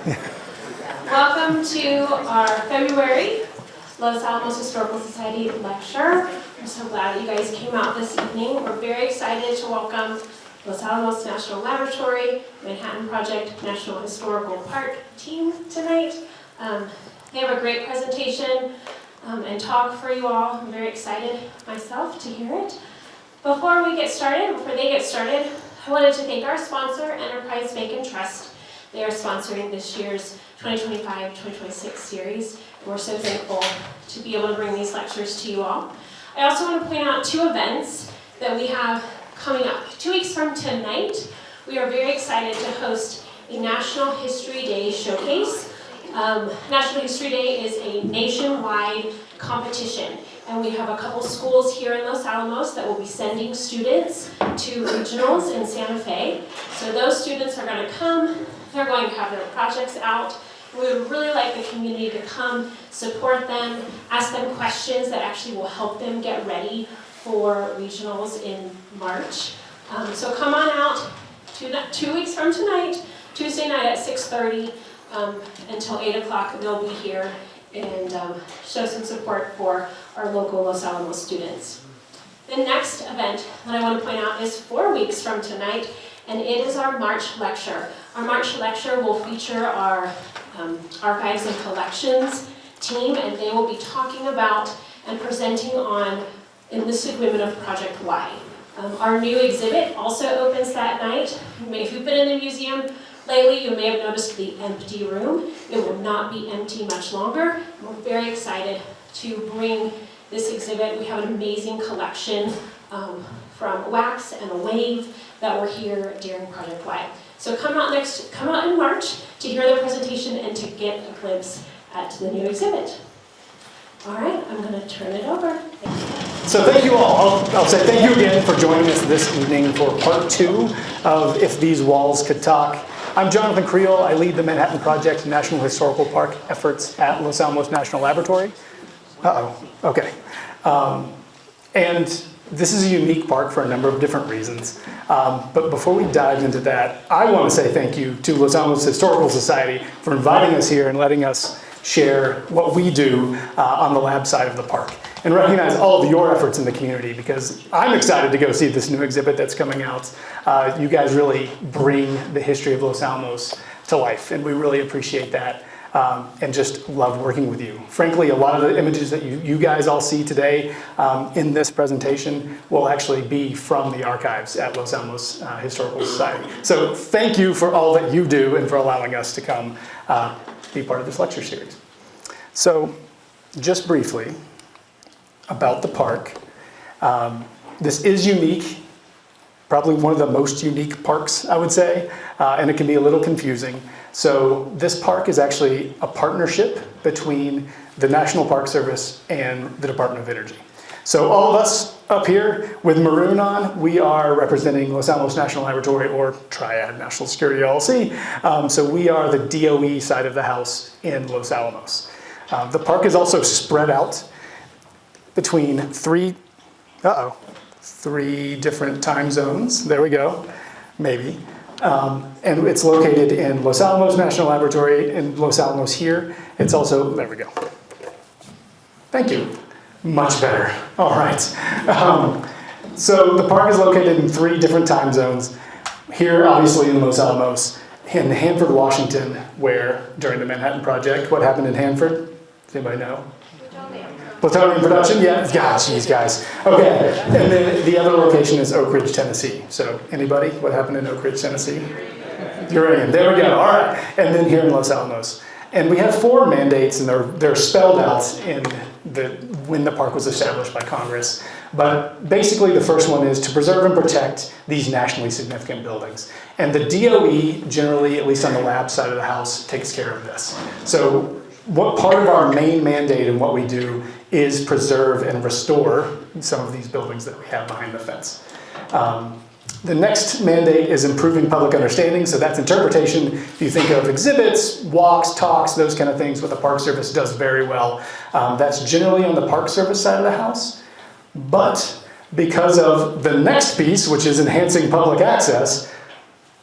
Welcome to our February Los Alamos Historical Society lecture. I'm so glad that you guys came out this evening. We're very excited to welcome Los Alamos National Laboratory, Manhattan Project National Historical Park team tonight. They have a great presentation and talk for you all. I'm very excited myself to hear it. Before they get started, I wanted to thank our sponsor, Enterprise Bank and Trust. They are sponsoring this year's 2025-2026 series, and we're so thankful to be able to bring these lectures to you all. I also want to point out two events that we have coming up. 2 weeks from tonight, we are very excited to host a National History Day showcase. National History Day is a nationwide competition, and we have a couple schools here in Los Alamos that will be sending students to regionals in Santa Fe. So those students are going to come, they're going to have their projects out. We would really like the community to come, support them, ask them questions that actually will help them get ready for regionals in March. So come on out 2 weeks from tonight, Tuesday night at 6:30 until 8 o'clock. They'll be here and show some support for our local Los Alamos students. The next event that I want to point out is 4 weeks from tonight, and it is our March lecture. Our March lecture will feature our Archives and Collections team, and they will be talking about and presenting on enlisted women of Project Y. Our new exhibit also opens that night. If you've been in the museum lately, you may have noticed the empty room. It will not be empty much longer. We're very excited to bring this exhibit. We have an amazing collection from wax and a wave that were here during Project Y. So come out in March to hear the presentation and to get a glimpse at the new exhibit. All right, I'm going to turn it over. So thank you all. I'll say thank you again for joining us this evening for part 2 of If These Walls Could Talk. I'm Jonathan Creel. I lead the Manhattan Project National Historical Park efforts at Los Alamos National Laboratory. Okay. And this is a unique park for a number of different reasons. But before we dive into that, I want to say thank you to Los Alamos Historical Society for inviting us here and letting us share what we do on the lab side of the park, and recognize all of your efforts in the community, because I'm excited to go see this new exhibit that's coming out. You guys really bring the history of Los Alamos to life, and we really appreciate that. And just love working with you. Frankly, a lot of the images that you guys all see today in this presentation will actually be from the archives at Los Alamos Historical Society. So thank you for all that you do and for allowing us to come be part of this lecture series. So just briefly about the park. This is unique. Probably one of the most unique parks, I would say, and it can be a little confusing. So this park is actually a partnership between the National Park Service and the Department of Energy. So all of us up here with maroon on, we are representing Los Alamos National Laboratory, or Triad National Security LLC. So we are the DOE side of the house in Los Alamos. The park is also spread out between three different time zones. There we go, maybe. And it's located in Los Alamos National Laboratory and Los Alamos here. It's also, there we go. Thank you. Much better. All right. So the park is located in 3 different time zones. Here, obviously, in Los Alamos, in Hanford, Washington, where during the Manhattan Project, what happened in Hanford? Does anybody know? Plutonium production? Yeah, geez, guys. Okay, and then the other location is Oak Ridge, Tennessee. So anybody? What happened in Oak Ridge, Tennessee? Uranium. There we go. All right. And then here in Los Alamos. And we have 4 mandates, and they're spelled out in when the park was established by Congress. But basically the first one is to preserve and protect these nationally significant buildings. And the DOE generally, at least on the lab side of the house, takes care of this. So what part of our main mandate and what we do is preserve and restore some of these buildings that we have behind the fence. The next mandate is improving public understanding, so that's interpretation. If you think of exhibits, walks, talks, those kind of things, what the Park Service does very well. That's generally on the Park Service side of the house, but because of the next piece, which is enhancing public access,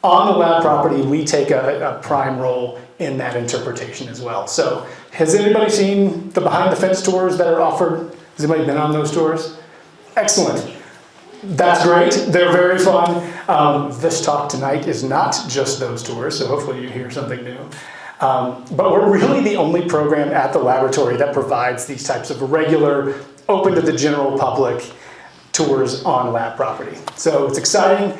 on the lab property, we take a prime role in that interpretation as well. So has anybody seen the behind the fence tours that are offered? Has anybody been on those tours? Excellent. That's great. They're very fun. This talk tonight is not just those tours, so hopefully you hear something new. But we're really the only program at the laboratory that provides these types of regular, open to the general public tours on lab property. So it's exciting.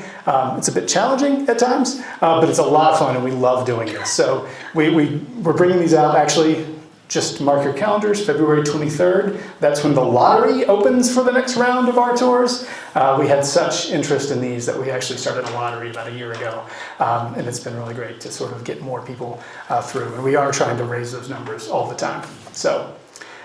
It's a bit challenging at times, but it's a lot of fun and we love doing this. So we're bringing these out actually. Just mark your calendars, February 23rd. That's when the lottery opens for the next round of our tours. We had such interest in these that we actually started a lottery about a year ago. And it's been really great to sort of get more people through. And we are trying to raise those numbers all the time. So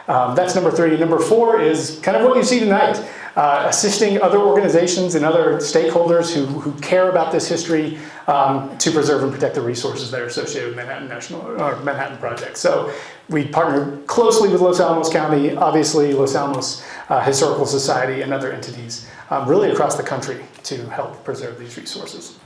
that's number 3. Number 4 is kind of what you see tonight. Assisting other organizations and other stakeholders who care about this history to preserve and protect the resources that are associated with Manhattan Project. So we partner closely with Los Alamos County, obviously Los Alamos Historical Society and other entities really across the country to help preserve these resources.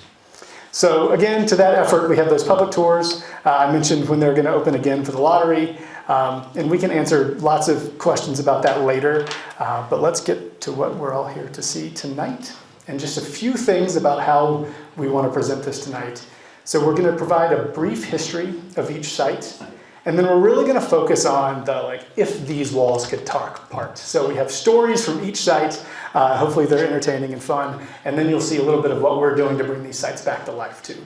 So again, to that effort, we have those public tours. I mentioned when they're going to open again for the lottery. And we can answer lots of questions about that later. But let's get to what we're all here to see tonight. And just a few things about how we want to present this tonight. So we're going to provide a brief history of each site. And then we're really going to focus on the if these walls could talk part. So we have stories from each site. Hopefully they're entertaining and fun. And then you'll see a little bit of what we're doing to bring these sites back to life too.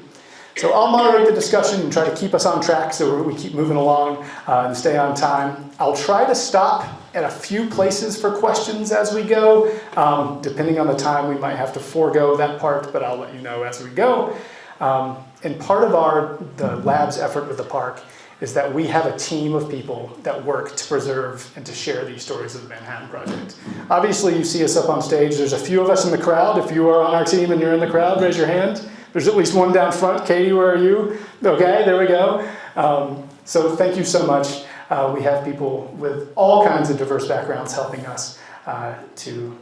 So I'll moderate the discussion and try to keep us on track so we keep moving along and stay on time. I'll try to stop at a few places for questions as we go. Depending on the time, we might have to forego that part, but I'll let you know as we go. And part of the lab's effort with the park is that we have a team of people that work to preserve and to share these stories of the Manhattan Project. Obviously, you see us up on stage. There's a few of us in the crowd. If you are on our team and you're in the crowd, raise your hand. There's at least one down front. Katie, where are you? Okay, there we go. So thank you so much. We have people with all kinds of diverse backgrounds helping us to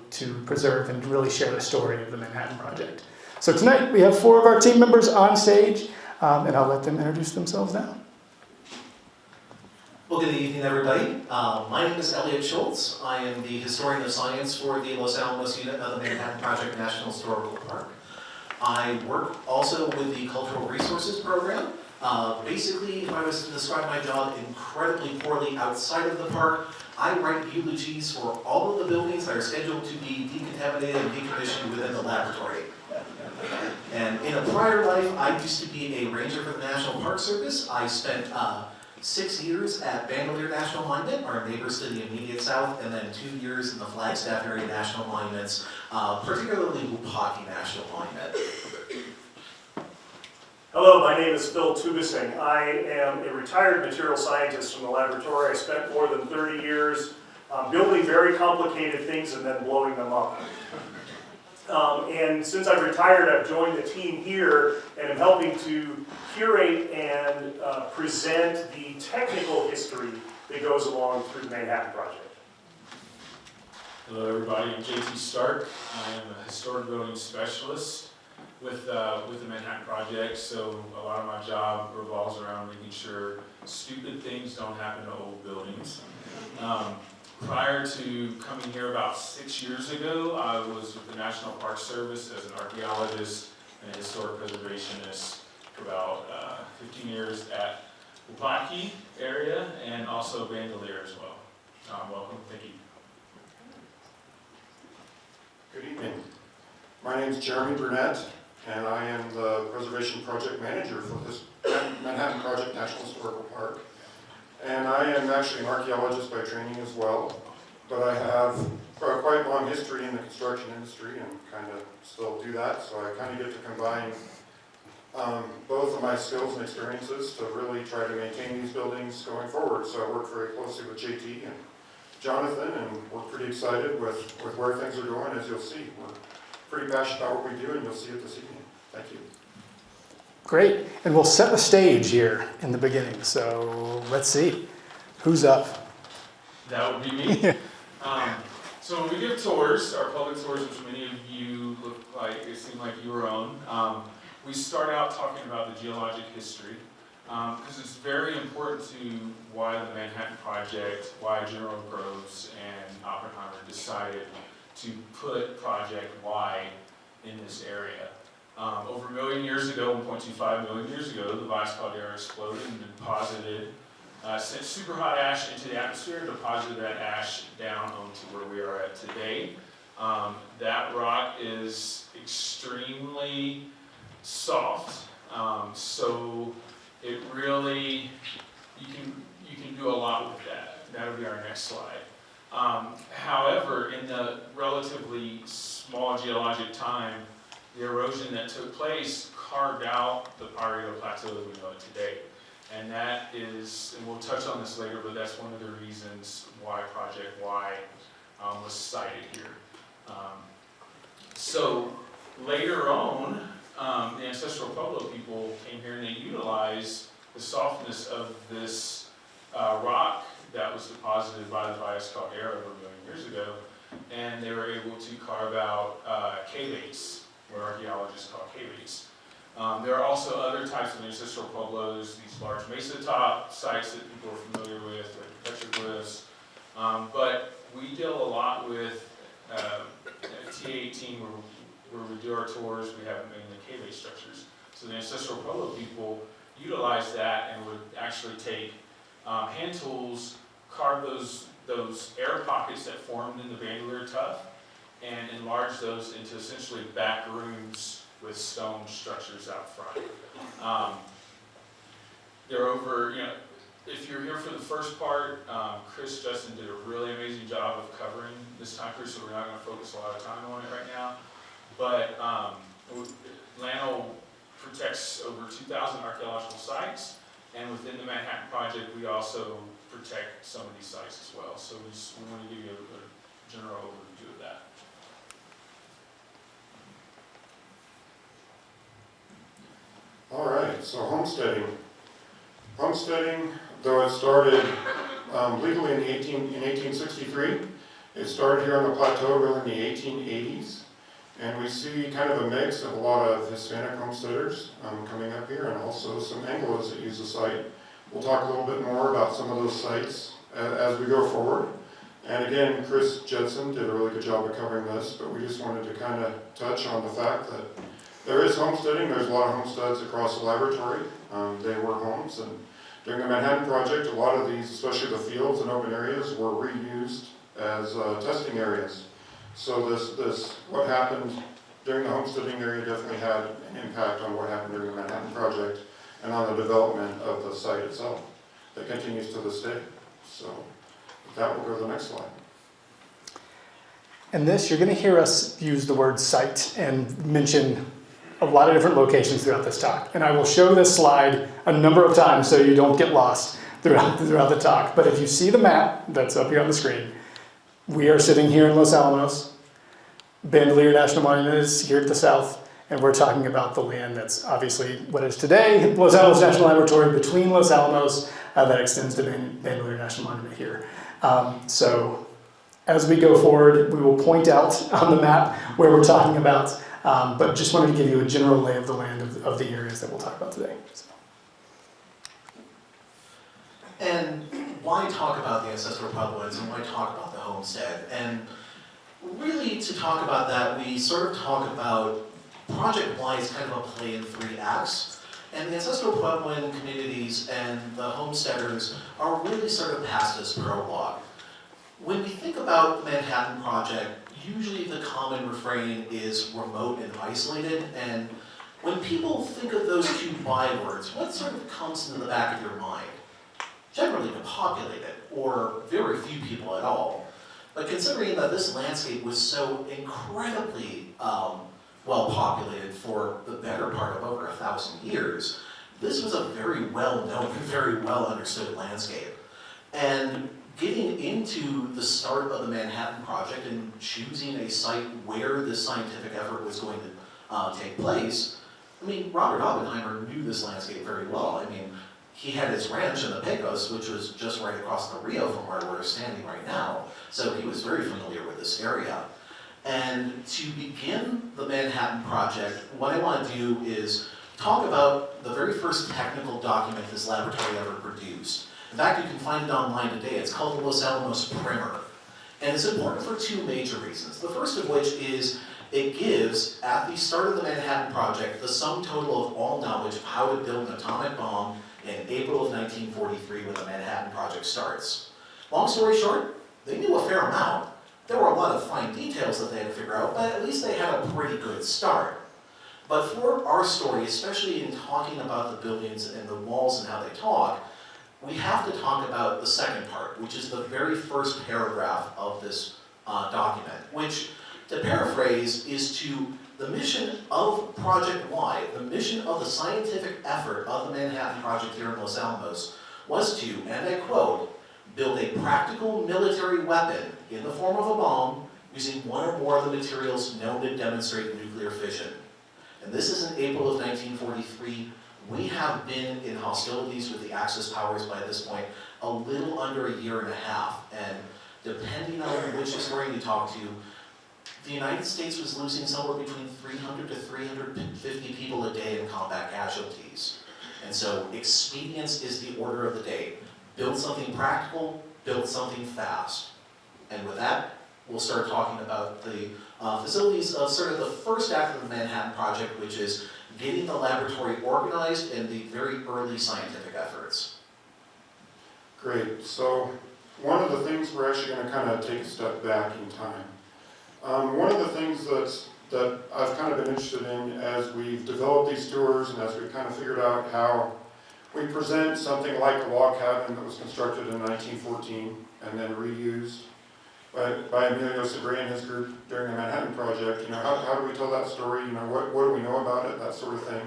preserve and really share the story of the Manhattan Project. So tonight we have 4 of our team members on stage, and I'll let them introduce themselves now. Well, good evening, everybody. My name is Elliot Schultz. I am the Historian of Science for the Los Alamos unit of the Manhattan Project National Historical Park. I work also with the Cultural Resources Program. Basically, if I was to describe my job incredibly poorly outside of the park, I write eulogies for all of the buildings that are scheduled to be decontaminated and decommissioned within the laboratory. And in a prior life, I used to be a ranger for the National Park Service. I spent 6 years at Bandelier National Monument, our neighbors to the immediate south, and then 2 years in the Flagstaff area national monuments, particularly Wupaki National Monument. Hello, my name is Phil Tubising. I am a retired material scientist from the laboratory. I spent more than 30 years building very complicated things and then blowing them up. And since I've retired, I've joined the team here and am helping to curate and present the technical history that goes along through the Manhattan Project. Hello everybody, I'm JT Stark. I am a historic building specialist with the Manhattan Project, so a lot of my job revolves around making sure stupid things don't happen to old buildings. Prior to coming here about 6 years ago, I was with the National Park Service as an archaeologist and a historic preservationist for about 15 years at Wupaki area and also Bandelier as well. Welcome, thank you. Good evening. My name is Jeremy Burnett, and I am the Preservation Project Manager for this Manhattan Project National Historical Park. And I am actually an archaeologist by training as well, but I have quite a long history in the construction industry and kind of still do that, so I kind of get to combine both of my skills and experiences to really try to maintain these buildings going forward. So I work very closely with JT and Jonathan, and we're pretty excited with where things are going, as you'll see. We're pretty passionate about what we do, and you'll see it this evening. Thank you. Great, and we'll set the stage here in the beginning. So let's see, who's up? That would be me. So when we give tours, our public tours, which many of you look like, it seemed like you were on, we start out talking about the geologic history, because it's very important to why the Manhattan Project, why General Groves and Oppenheimer decided to put Project Y in this area. Over a million years ago, 1.25 million years ago, the Vice Caldera exploded and deposited, sent super hot ash into the atmosphere, deposited that ash down onto where we are at today. That rock is extremely soft, so it really, you can do a lot with that. That'll be our next slide. However, in the relatively small geologic time, the erosion that took place carved out the Pareto Plateau as we know it today. And that is, and we'll touch on this later, but that's one of the reasons why Project Y was cited here. So later on, the ancestral Pueblo people came here and they utilized the softness of this rock that was deposited by the Vice Caldera over a million years ago, and they were able to carve out cavates, what archaeologists call cavates. There are also other types of ancestral pueblos, these large mesa top sites that people are familiar with, like petroglyphs. But we deal a lot with T18 where we do our tours, we have mainly cavate structures. So the ancestral pueblo people utilize that and would actually take hand tools, carve those air pockets that formed in the bandolier tuff, and enlarge those into essentially back rooms with stone structures out front. They're over, if you're here for the first part, Chris Justin did a really amazing job of covering this time period, so we're not going to focus a lot of time on it right now. But Lano protects over 2,000 archaeological sites, and within the Manhattan Project, we also protect some of these sites as well. So we want to give you a general overview of that. All right, so homesteading. Homesteading, though it started legally in 1863, it started here on the plateau really in the 1880s. And we see kind of a mix of a lot of Hispanic homesteaders coming up here, and also some Anglos that use the site. We'll talk a little bit more about some of those sites as we go forward. And again, Chris Judson did a really good job of covering this, but we just wanted to kind of touch on the fact that there is homesteading. There's a lot of homesteads across the laboratory. They were homes, and during the Manhattan Project, a lot of these, especially the fields and open areas, were reused as testing areas. So this, what happened during the homesteading area definitely had an impact on what happened during the Manhattan Project and on the development of the site itself. That continues to this day. So with that, we'll go to the next slide. And this, you're going to hear us use the word site and mention a lot of different locations throughout this talk. And I will show this slide a number of times so you don't get lost throughout the talk. But if you see the map that's up here on the screen, we are sitting here in Los Alamos. Bandelier National Monument is here to the south, and we're talking about the land that's obviously what is today Los Alamos National Laboratory between Los Alamos that extends to Bandelier National Monument here. So as we go forward, we will point out on the map where we're talking about, but just wanted to give you a general lay of the land of the areas that we'll talk about today. So. And why talk about the ancestral pueblos and why talk about the homestead? And really to talk about that, we sort of talk about Project Y is kind of a play in 3 acts. And the ancestral Puebloan communities and the homesteaders are really sort of past as prologue. When we think about the Manhattan Project, usually the common refrain is remote and isolated. And when people think of those 2 bywords, what sort of comes into the back of your mind? Generally depopulated, or very few people at all. But considering that this landscape was so incredibly well populated for the better part of over 1,000 years, this was a very well known, very well understood landscape. And getting into the start of the Manhattan Project and choosing a site where this scientific effort was going to take place, I mean, Robert Oppenheimer knew this landscape very well. I mean, he had his ranch in the Pecos, which was just right across the Rio from where we're standing right now. So he was very familiar with this area. And to begin the Manhattan Project, what I want to do is talk about the very first technical document this laboratory ever produced. In fact, you can find it online today. It's called the Los Alamos Primer. And it's important for two major reasons. The first of which is it gives, at the start of the Manhattan Project, the sum total of all knowledge of how to build an atomic bomb in April of 1943 when the Manhattan Project starts. Long story short, they knew a fair amount. There were a lot of fine details that they had to figure out, but at least they had a pretty good start. But for our story, especially in talking about the buildings and the walls and how they talk, we have to talk about the second part, which is the very first paragraph of this document, which, to paraphrase, is to the mission of Project Y, the mission of the scientific effort of the Manhattan Project here in Los Alamos, was to, and I quote, build a practical military weapon in the form of a bomb using one or more of the materials known to demonstrate nuclear fission. And this is in April of 1943. We have been in hostilities with the Axis powers by this point a little under a year and a half. And depending on which historian you talk to, the United States was losing somewhere between 300 to 350 people a day in combat casualties. And so expedience is the order of the day. Build something practical, build something fast. And with that, we'll start talking about the facilities of sort of the first act of the Manhattan Project, which is getting the laboratory organized and the very early scientific efforts. Great. So one of the things we're actually going to kind of take a step back in time. One of the things that I've kind of been interested in as we've developed these tours and as we've kind of figured out how we present something like a log cabin that was constructed in 1914 and then reused by Emilio Segre and his group during the Manhattan Project. You know, how do we tell that story? You know, what do we know about it? That sort of thing.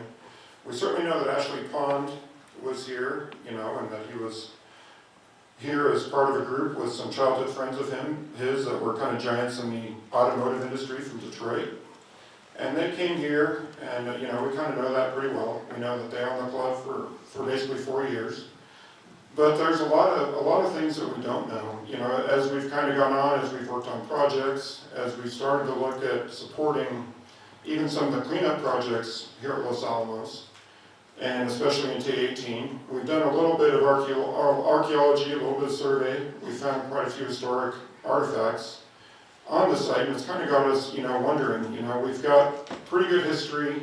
We certainly know that Ashley Pond was here, you know, and that he was here as part of a group with some childhood friends of his that were kind of giants in the automotive industry from Detroit. And they came here, and you know, we kind of know that pretty well. We know that they owned the club for basically 4 years. But there's a lot of things that we don't know. You know, as we've kind of gone on, as we've worked on projects, as we've started to look at supporting even some of the cleanup projects here at Los Alamos, and especially in T18, we've done a little bit of archaeology, a little bit of survey. We found quite a few historic artifacts on the site, and it's kind of got us, you know, wondering. You know, we've got pretty good history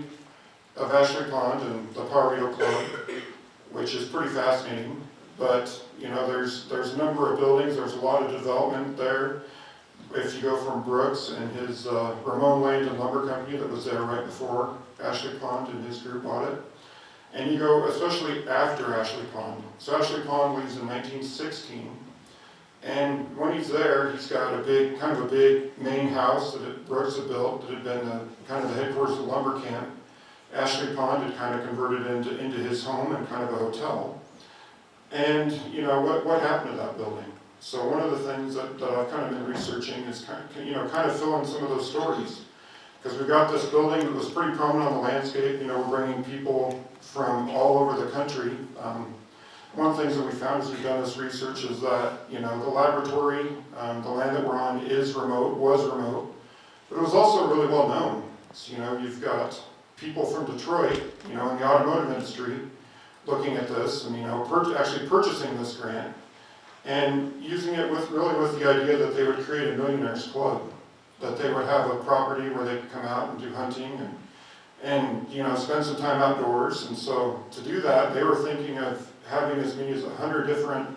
of Ashley Pond and the Pajarito Club, which is pretty fascinating. But you know, there's a number of buildings. There's a lot of development there. If you go from Brooks and his Ramon Land and Lumber Company that was there right before Ashley Pond and his group bought it, and you go especially after Ashley Pond. So Ashley Pond leaves in 1916, and when he's there, he's got a big main house that Brooks had built that had been kind of the headquarters of the lumber camp. Ashley Pond had kind of converted into his home and kind of a hotel. And you know, what happened to that building? So one of the things that I've kind of been researching is kind of fill in some of those stories. Because we've got this building that was pretty prominent on the landscape. You know, we're bringing people from all over the country. One of the things that we found as we've done this research is that, you know, the laboratory, the land that we're on was remote, but it was also really well known. So, you know, you've got people from Detroit, you know, in the automotive industry, looking at this and, you know, actually purchasing this grant and using it with the idea that they would create a millionaires club, that they would have a property where they could come out and do hunting and you know, spend some time outdoors. And so to do that, they were thinking of having as many as 100 different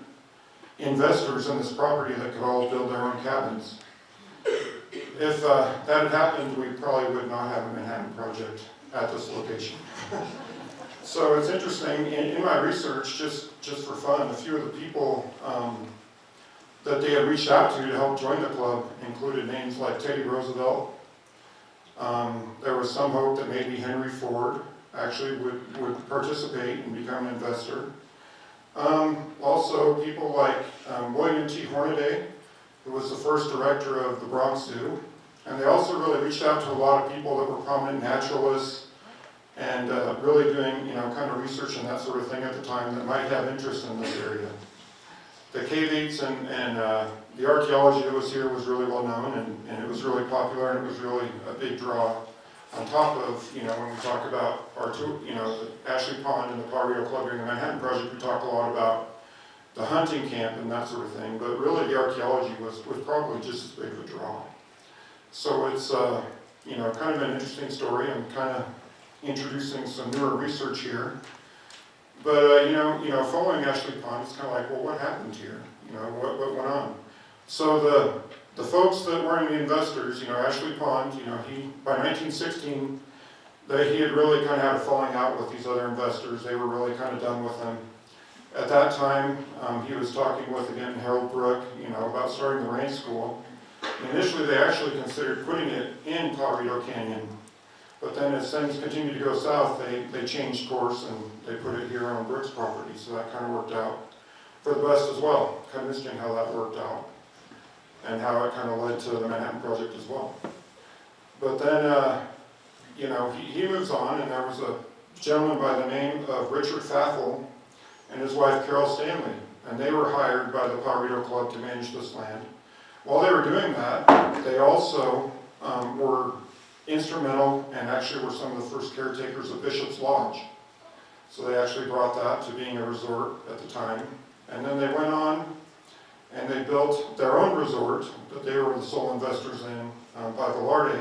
investors in this property that could all build their own cabins. If that had happened, we probably would not have a Manhattan Project at this location. So it's interesting, in my research, just for fun, a few of the people that they had reached out to help join the club included names like Teddy Roosevelt. There was some hope that maybe Henry Ford actually would participate and become an investor. Also people like William T. Hornaday, who was the first director of the Bronx Zoo. And they also really reached out to a lot of people that were prominent naturalists and really doing, you know, kind of research and that sort of thing at the time that might have interest in this area. The caveates and the archaeology that was here was really well known, and it was really popular, and it was really a big draw on top of, you know, when we talk about our two, you know, the Ashley Pond and the Palrio Club during the Manhattan Project, we talk a lot about the hunting camp and that sort of thing, but really the archaeology was probably just as big of a draw. So it's, you know, kind of an interesting story. I'm kind of introducing some newer research here. But, you know, following Ashley Pond, it's kind of like, well, what happened here? You know, what went on? So the folks that were the investors, you know, Ashley Pond, you know, by 1916, he had really kind of had a falling out with these other investors. They were really kind of done with him. At that time, he was talking with, again, Harold Brook, you know, about starting the range school. Initially, they actually considered putting it in Palrio Canyon. But then as things continued to go south, they changed course and they put it here on Brook's property. So that kind of worked out for the best as well. Kind of interesting how that worked out and how it kind of led to the Manhattan Project as well. But then, you know, he moves on, and there was a gentleman by the name of Richard Faffel and his wife Carol Stanley, and they were hired by the Palrio Club to manage this land. While they were doing that, they also were instrumental and actually were some of the first caretakers of Bishop's Lodge. So they actually brought that to being a resort at the time. And then they went on and they built their own resort that they were the sole investors in by Velarde,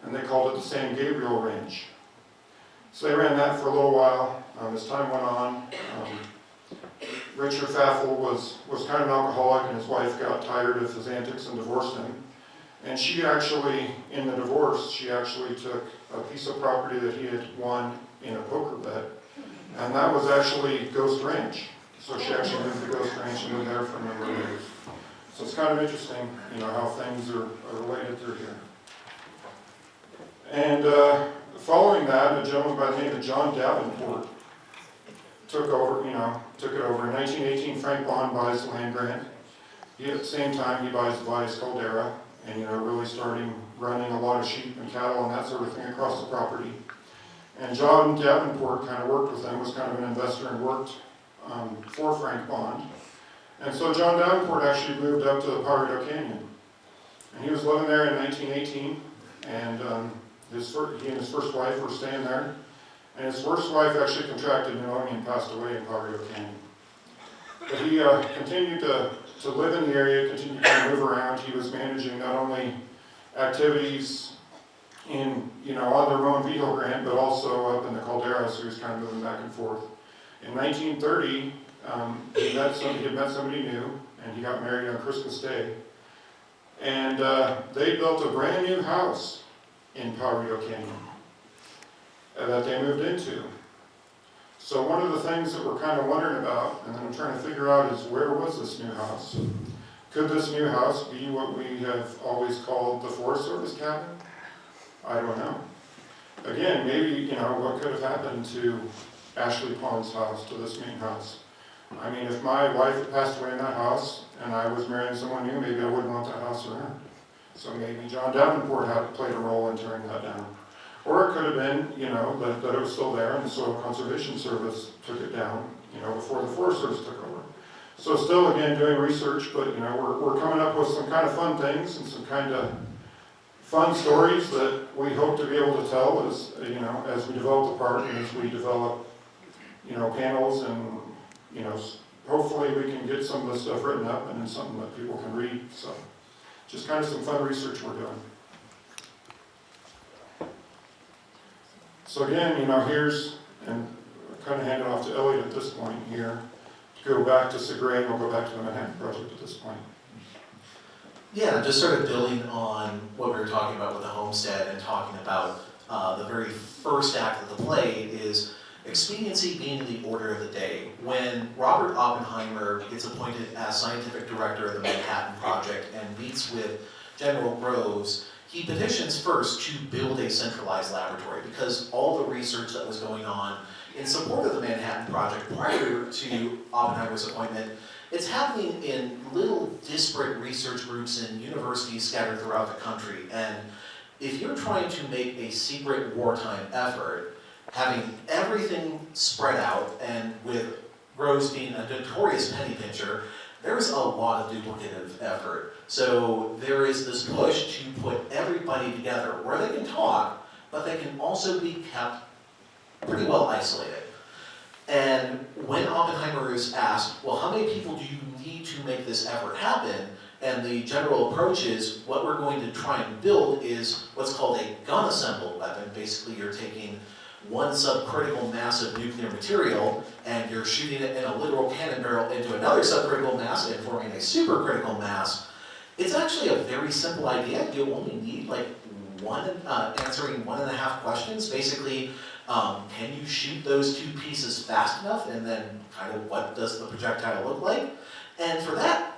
and they called it the San Gabriel Range. So they ran that for a little while. As time went on, Richard Faffel was kind of an alcoholic, and his wife got tired of his antics and divorced him. And she actually, in the divorce, she actually took a piece of property that he had won in a poker bet, and that was actually Ghost Ranch. So she actually moved to Ghost Ranch and lived there for a number of years. So it's kind of interesting, you know, how things are related through here. And following that, a gentleman by the name of John Davenport took it over. In 1918, Frank Bond buys the land grant. At the same time, he buys the Valles Caldera, and, you know, really starting running a lot of sheep and cattle and that sort of thing across the property. And John Davenport kind of worked with them, was kind of an investor and worked for Frank Bond. And so John Davenport actually moved up to the Palrio Canyon. And he was living there in 1918, and he and his first wife were staying there. And his first wife actually contracted pneumonia and passed away in Palrio Canyon. But he continued to live in the area, continued to move around. He was managing not only activities in, you know, on the Ramon Vito grant, but also up in the Caldera, so he was kind of moving back and forth. In 1930, he had met somebody new, and he got married on Christmas Day. And they built a brand new house in Palrio Canyon that they moved into. So one of the things that we're kind of wondering about, and then I'm trying to figure out, is where was this new house? Could this new house be what we have always called the Forest Service cabin? I don't know. Again, maybe, you know, what could have happened to Ashley Pond's house, to this main house? I mean, if my wife had passed away in that house and I was marrying someone new, maybe I wouldn't want that house around. So maybe John Davenport had played a role in tearing that down. Or it could have been, you know, that it was still there and the Soil Conservation Service took it down, you know, before the Forest Service took over. So still, again, doing research, but, you know, we're coming up with some kind of fun things and some kind of fun stories that we hope to be able to tell as, you know, as we develop the park and as we develop, you know, panels, and, you know, hopefully we can get some of this stuff written up and it's something that people can read. So just kind of some fun research we're doing. So again, you know, here's, and I kind of hand it off to Elliot at this point here, to go back to Segre, and we'll go back to the Manhattan Project at this point. Yeah, just sort of building on what we were talking about with the homestead and talking about the very first act of the play is expediency being the order of the day. When Robert Oppenheimer gets appointed as scientific director of the Manhattan Project and meets with General Groves, he petitions first to build a centralized laboratory because all the research that was going on in support of the Manhattan Project prior to Oppenheimer's appointment, it's happening in little disparate research groups and universities scattered throughout the country. And if you're trying to make a secret wartime effort, having everything spread out, and with Groves being a notorious penny pincher, there's a lot of duplicative effort. So there is this push to put everybody together where they can talk, but they can also be kept pretty well isolated. And when Oppenheimer is asked, well, how many people do you need to make this effort happen? And the general approach is, what we're going to try and build is what's called a gun-assembled weapon. Basically, you're taking one subcritical mass of nuclear material and you're shooting it in a literal cannon barrel into another subcritical mass and forming a supercritical mass. It's actually a very simple idea. You only need like answering 1.5 questions. Basically, can you shoot those 2 pieces fast enough, and then kind of what does the projectile look like? And for that,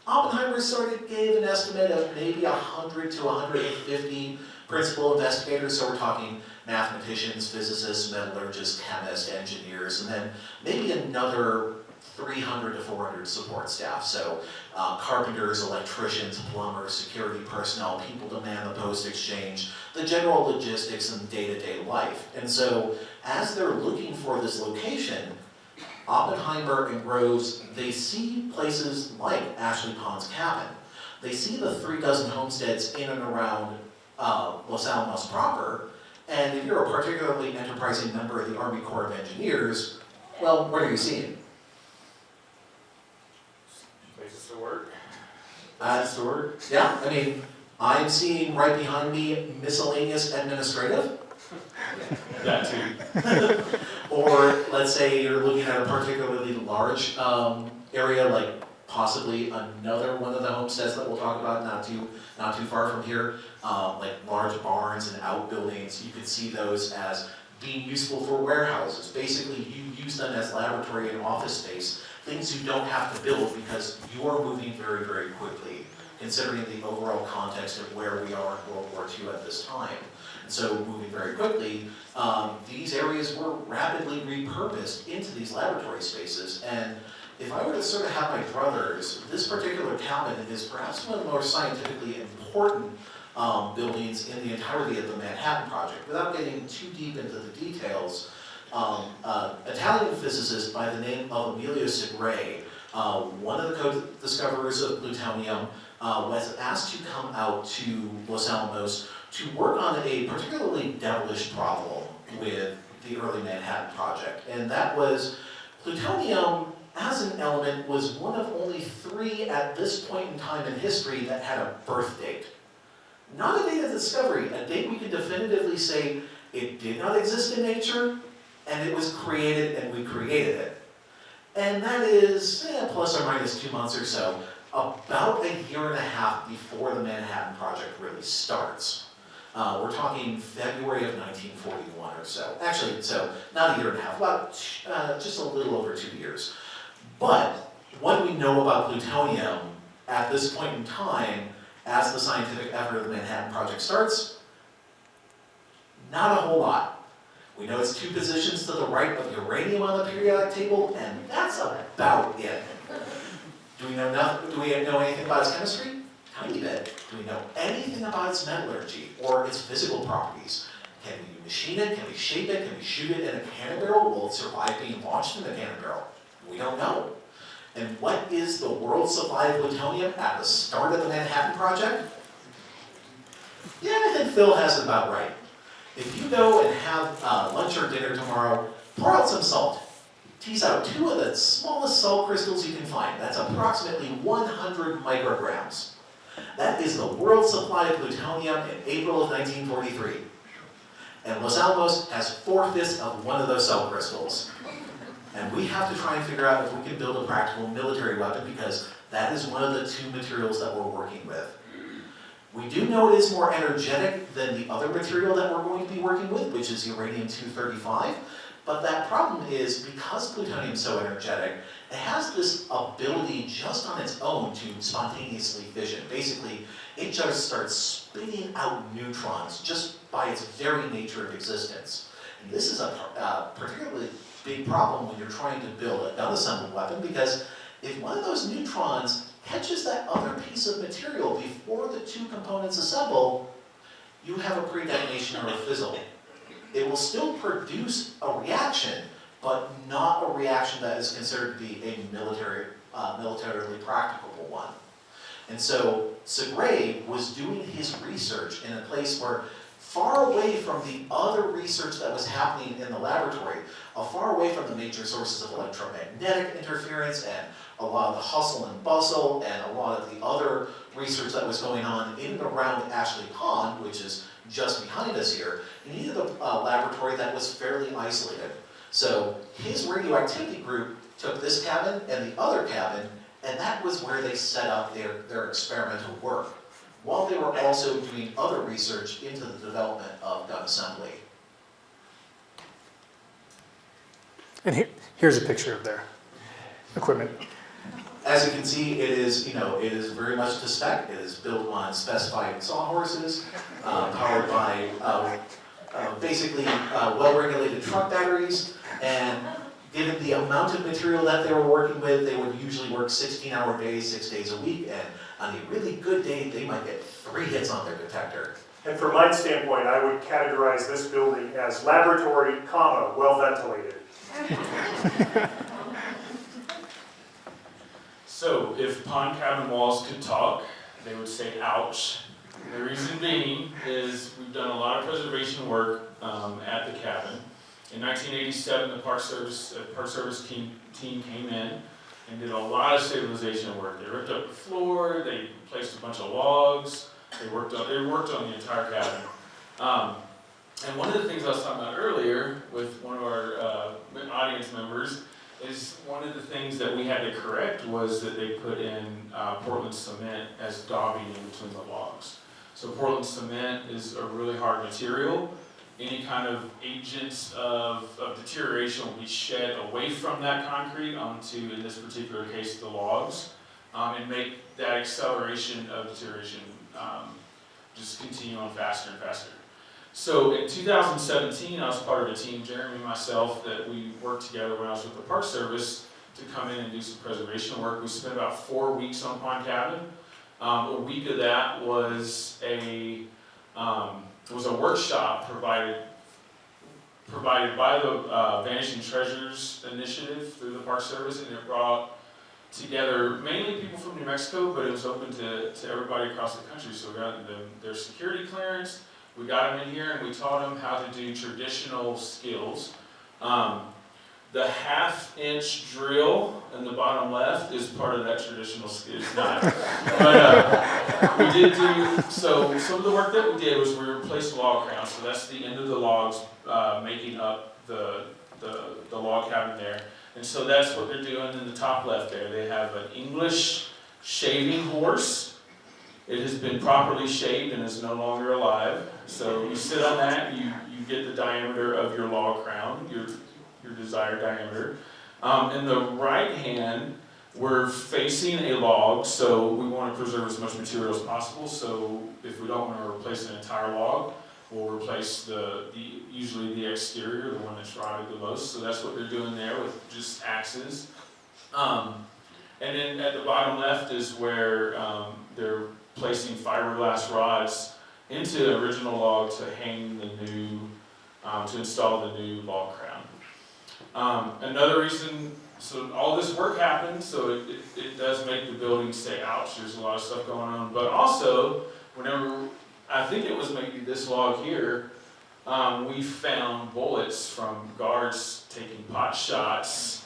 Oppenheimer sort of gave an estimate of maybe 100 to 150 principal investigators. So we're talking mathematicians, physicists, metallurgists, chemists, engineers, and then maybe another 300 to 400 support staff. So carpenters, electricians, plumbers, security personnel, people to man the post exchange, the general logistics and day-to-day life. And so as they're looking for this location, Oppenheimer and Groves, they see places like Ashley Pond's cabin. They see the 36 homesteads in and around Los Alamos proper. And if you're a particularly enterprising member of the Army Corps of Engineers, well, what are you seeing? Places to work. Places to work? Yeah, I mean, I'm seeing right behind me miscellaneous administrative. That too. Or let's say you're looking at a particularly large area, like possibly another one of the homesteads that we'll talk about not too far from here, like large barns and outbuildings. You could see those as being useful for warehouses. Basically, you use them as laboratory and office space, things you don't have to build because you are moving very, very quickly, considering the overall context of where we are in World War II at this time. And so moving very quickly, these areas were rapidly repurposed into these laboratory spaces. And if I were to sort of have my druthers, this particular cabin is perhaps one of the more scientifically important buildings in the entirety of the Manhattan Project. Without getting too deep into the details, Italian physicist by the name of Emilio Segre, one of the co-discoverers of plutonium, was asked to come out to Los Alamos to work on a particularly devilish problem with the early Manhattan Project. And that was plutonium as an element was one of only 3 at this point in time in history that had a birth date. Not a date of discovery, a date we can definitively say it did not exist in nature, and it was created, and we created it. And that is, plus or minus 2 months or so, about 1.5 years before the Manhattan Project really starts. We're talking February of 1941 or so. Actually, so not 1.5 years, about just a little over 2 years. But what do we know about plutonium at this point in time as the scientific effort of the Manhattan Project starts? Not a whole lot. We know it's 2 positions to the right of uranium on the periodic table, and that's about it. Do we know anything about its chemistry? Tiny bit. Do we know anything about its metallurgy or its physical properties? Can we machine it? Can we shape it? Can we shoot it in a cannon barrel? Will it survive being launched in a cannon barrel? We don't know. And what is the world supply of plutonium at the start of the Manhattan Project? Yeah, I think Phil has it about right. If you go and have lunch or dinner tomorrow, pour out some salt. Tease out 2 of the smallest salt crystals you can find. That's approximately 100 micrograms. That is the world supply of plutonium in April of 1943. And Los Alamos has 4/5 of one of those salt crystals. And we have to try and figure out if we can build a practical military weapon because that is one of the 2 materials that we're working with. We do know it is more energetic than the other material that we're going to be working with, which is uranium-235. But that problem is because plutonium is so energetic, it has this ability just on its own to spontaneously fission. Basically, it just starts spitting out neutrons just by its very nature of existence. And this is a particularly big problem when you're trying to build a gun-assembled weapon because if one of those neutrons catches that other piece of material before the 2 components assemble, you have a pre-detonation or a fizzle. It will still produce a reaction, but not a reaction that is considered to be a militarily practicable one. And so Segre was doing his research in a place where far away from the other research that was happening in the laboratory, far away from the major sources of electromagnetic interference and a lot of the hustle and bustle and a lot of the other research that was going on in and around Ashley Pond, which is just behind us here. He needed a laboratory that was fairly isolated. So his radioactivity group took this cabin and the other cabin, and that was where they set up their experimental work, while they were also doing other research into the development of gun assembly. And here's a picture of their equipment. As you can see, it is, it is very much to spec. It is built on specified sawhorses, powered by basically well-regulated truck batteries, and given the amount of material that they were working with, they would usually work 16-hour days, 6 days a week, and on a really good day, they might get 3 hits on their detector. And from my standpoint, I would categorize this building as laboratory, comma, well ventilated. So if pond cabin walls could talk, they would say ouch. The reason being is we've done a lot of preservation work at the cabin. In 1987, the Park Service team came in and did a lot of stabilization work. They ripped up the floor, they placed a bunch of logs, they worked on the entire cabin. And one of the things I was talking about earlier with one of our audience members is one of the things that we had to correct was that they put in Portland cement as daubing in between the logs. So Portland cement is a really hard material. Any kind of agents of deterioration will be shed away from that concrete onto, in this particular case, the logs, and make that acceleration of deterioration just continue on faster and faster. So in 2017, I was part of a team, Jeremy and myself, that we worked together when I was with the Park Service to come in and do some preservation work. We spent about 4 weeks on Pond Cabin. A week of that was a workshop provided by the Vanishing Treasures Initiative through the Park Service, and it brought together mainly people from New Mexico, but it was open to everybody across the country. So we got their security clearance. We got them in here and we taught them how to do traditional skills. The 1/2-inch drill in the bottom left is part of that traditional skill. It's not. But we did do, so some of the work that we did was we replaced log crowns. So that's the end of the logs making up the log cabin there. And so that's what they're doing in the top left there. They have an English shaving horse. It has been properly shaved and is no longer alive. So you sit on that, you get the diameter of your log crown, your desired diameter. In the right hand, we're facing a log, so we want to preserve as much material as possible. So if we don't want to replace an entire log, we'll replace usually the exterior, the one that's rotted the most. So that's what they're doing there with just axes. And then at the bottom left is where they're placing fiberglass rods into the original log to hang the new, to install the new log crown. Another reason, so all this work happened, so it does make the building say ouch, there's a lot of stuff going on, but also, whenever, I think it was maybe this log here, we found bullets from guards taking pot shots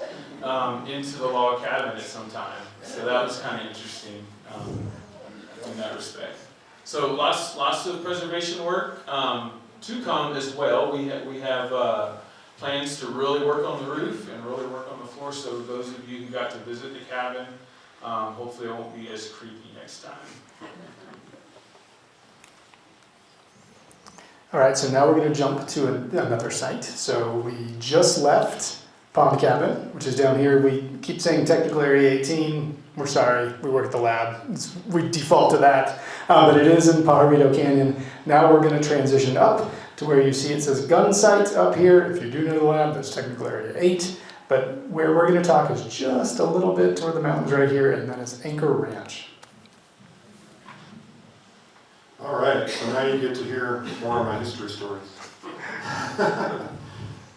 into the log cabin at some time. So that was kind of interesting in that respect. So lots of preservation work to come as well. We have plans to really work on the roof and really work on the floor. So those of you who got to visit the cabin, hopefully it won't be as creepy next time. All right, so now we're going to jump to another site. So we just left Pond Cabin, which is down here. We keep saying technical area 18. We're sorry, we work at the lab. We default to that, but it is in Pajarito Canyon. Now we're going to transition up to where you see it says gun site up here. If you do know the lab, that's technical area 8. But where we're going to talk is just a little bit toward the mountains right here, and then it's Anchor Ranch. All right, so now you get to hear more of my history stories.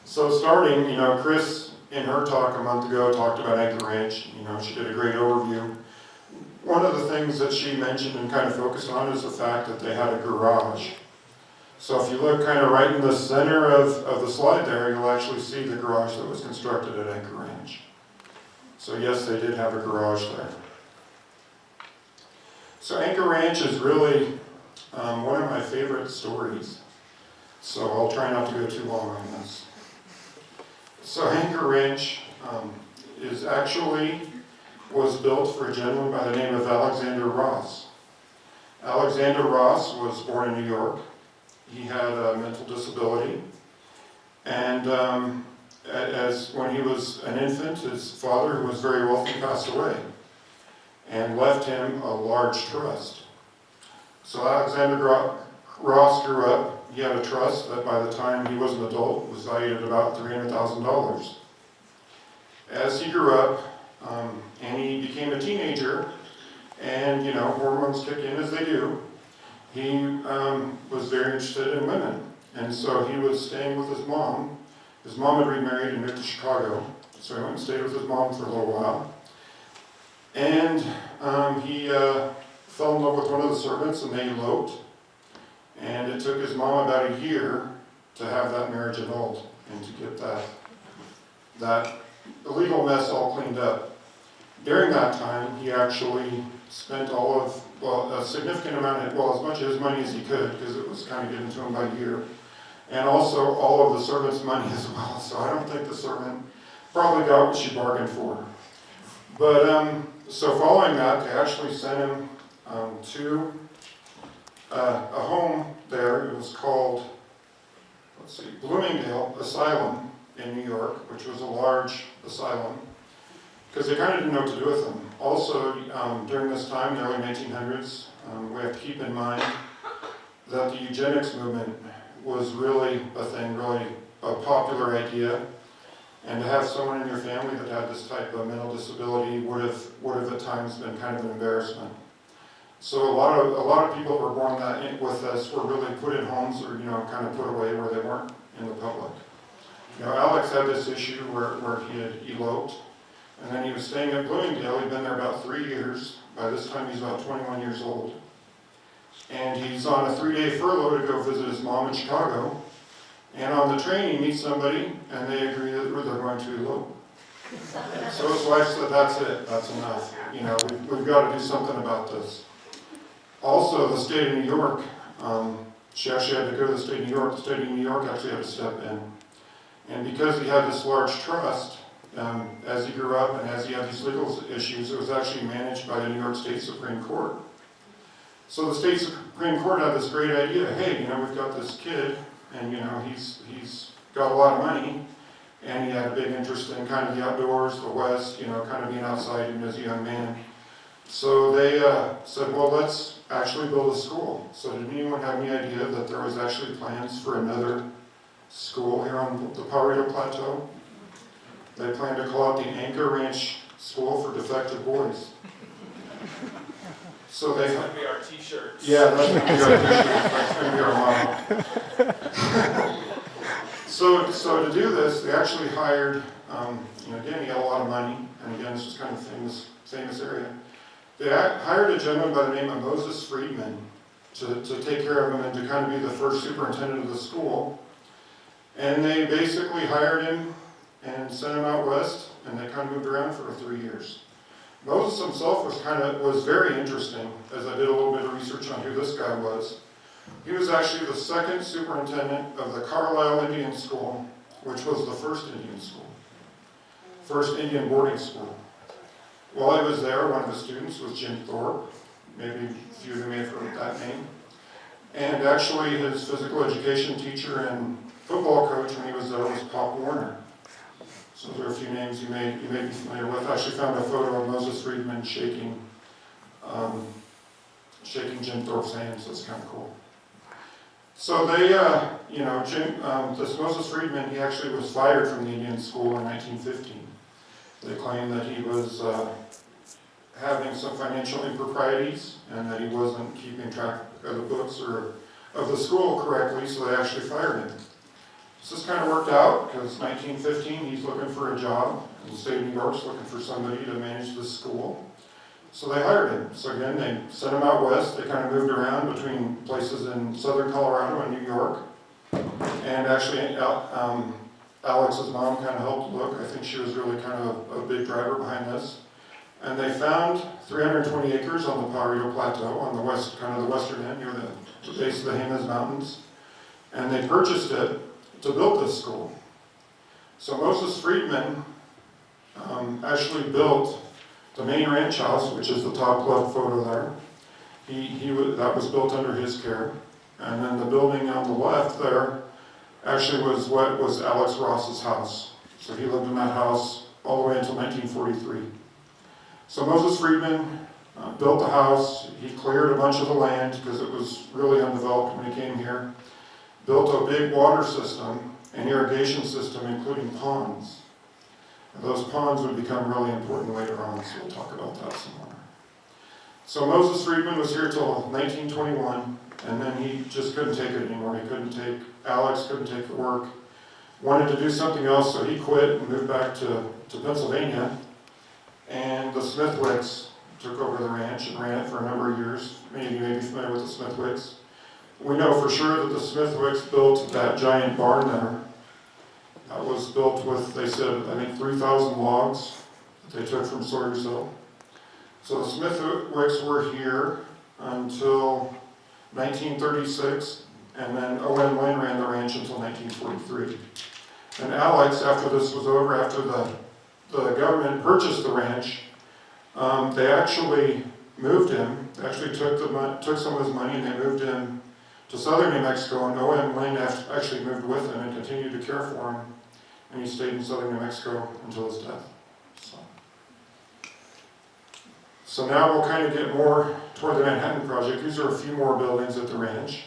So starting, Chris in her talk a month ago talked about Anchor Ranch. She did a great overview. One of the things that she mentioned and kind of focused on is the fact that they had a garage. So if you look kind of right in the center of the slide there, you'll actually see the garage that was constructed at Anchor Ranch. So yes, they did have a garage there. So Anchor Ranch is really one of my favorite stories. So I'll try not to go too long on this. So Anchor Ranch was built for a gentleman by the name of Alexander Ross. Alexander Ross was born in New York. He had a mental disability, and when he was an infant, his father, who was very wealthy, passed away and left him a large trust. So Alexander Ross grew up. He had a trust that by the time he was an adult was valued at about $300,000. As he grew up, and he became a teenager, and hormones kick in as they do, he was very interested in women. And so he was staying with his mom. His mom had remarried and moved to Chicago, so he went and stayed with his mom for a little while. And he fell in love with one of the servants, and they eloped. And it took his mom about a year to have that marriage annulled and to get that illegal mess all cleaned up. During that time, he actually spent a significant amount as much of his money as he could, because it was kind of given to him by year, and also all of the servant's money as well. So I don't think the servant probably got what she bargained for. But so following that, they actually sent him to a home there. It was called, Bloomingdale Asylum in New York, which was a large asylum, because they kind of didn't know what to do with him. Also, during this time, the early 1900s, we have to keep in mind that the eugenics movement was really a thing, really a popular idea, and to have someone in your family that had this type of mental disability would have at times been kind of an embarrassment. So a lot of people who were born with us were really put in homes, or kind of put away where they weren't in the public. Alex had this issue where he had eloped, and then he was staying at Bloomingdale. He'd been there about 3 years. By this time, he's about 21 years old. And he's on a 3-day furlough to go visit his mom in Chicago. And on the train, he meets somebody, and they agree that they're going to elope. So his wife said, "That's it. That's enough. We've got to do something about this." Also, the state of New York, she actually had to go to the state of New York. The state of New York actually had to step in. And because he had this large trust, as he grew up and as he had these legal issues, it was actually managed by the New York State Supreme Court. So the State Supreme Court had this great idea. Hey, we've got this kid, and he's got a lot of money, and he had a big interest in kind of the outdoors, the West, kind of being outside even as a young man. So they said, well, let's actually build a school. So did anyone have any idea that there was actually plans for another school here on the Pareto Plateau? They planned to call it the Anchor Ranch School for Defective Boys. So That's going to be our t-shirts. Yeah, that's going to be our t-shirts. That's going to be our model. So to do this, they actually hired, again, he had a lot of money, and again, this is kind of famous area. They hired a gentleman by the name of Moses Friedman to take care of him and to kind of be the first superintendent of the school. And they basically hired him and sent him out west, and they kind of moved around for 3 years. Moses himself was very interesting, as I did a little bit of research on who this guy was. He was actually the second superintendent of the Carlisle Indian School, which was the first Indian school, first Indian boarding school. While he was there, one of his students was Jim Thorpe. Maybe a few of you may have heard that name. And actually his physical education teacher and football coach when he was there was Pop Warner. So there are a few names you may be familiar with. I actually found a photo of Moses Friedman shaking Jim Thorpe's hand, so it's kind of cool. So they, this Moses Friedman, he actually was fired from the Indian school in 1915. They claimed that he was having some financial improprieties and that he wasn't keeping track of the books or of the school correctly, so they actually fired him. So this kind of worked out because 1915, he's looking for a job, and the state of New York's looking for somebody to manage this school. So they hired him. So again, they sent him out west. They kind of moved around between places in southern Colorado and New York. And actually, Alex's mom kind of helped look. I think she was really kind of a big driver behind this. And they found 320 acres on the Pajarito Plateau on the west, kind of the western end near the base of the Jemez Mountains. And they purchased it to build this school. So Moses Friedman actually built the main ranch house, which is the top left photo there. That was built under his care. And then the building on the left there actually was what was Alex Ross's house. So he lived in that house all the way until 1943. So Moses Friedman built the house. He cleared a bunch of the land because it was really undeveloped when he came here. Built a big water system, an irrigation system, including ponds. And those ponds would become really important later on, so we'll talk about that some more. So Moses Friedman was here till 1921, and then he just couldn't take it anymore. Alex couldn't take the work, wanted to do something else, so he quit and moved back to Pennsylvania. And the Smithwicks took over the ranch and ran it for a number of years. Many of you may be familiar with the Smithwicks. We know for sure that the Smithwicks built that giant barn there. That was built with, they said, I think 3,000 logs that they took from Sawyer's Hill. So the Smithwicks were here until 1936, and then O.M. Lynn ran the ranch until 1943. And Alex, after this was over, after the government purchased the ranch, they actually moved him. They actually took some of his money and they moved him to southern New Mexico, and O.M. Lynn actually moved with him and continued to care for him. And he stayed in southern New Mexico until his death. So now we'll kind of get more toward the Manhattan Project. These are a few more buildings at the ranch.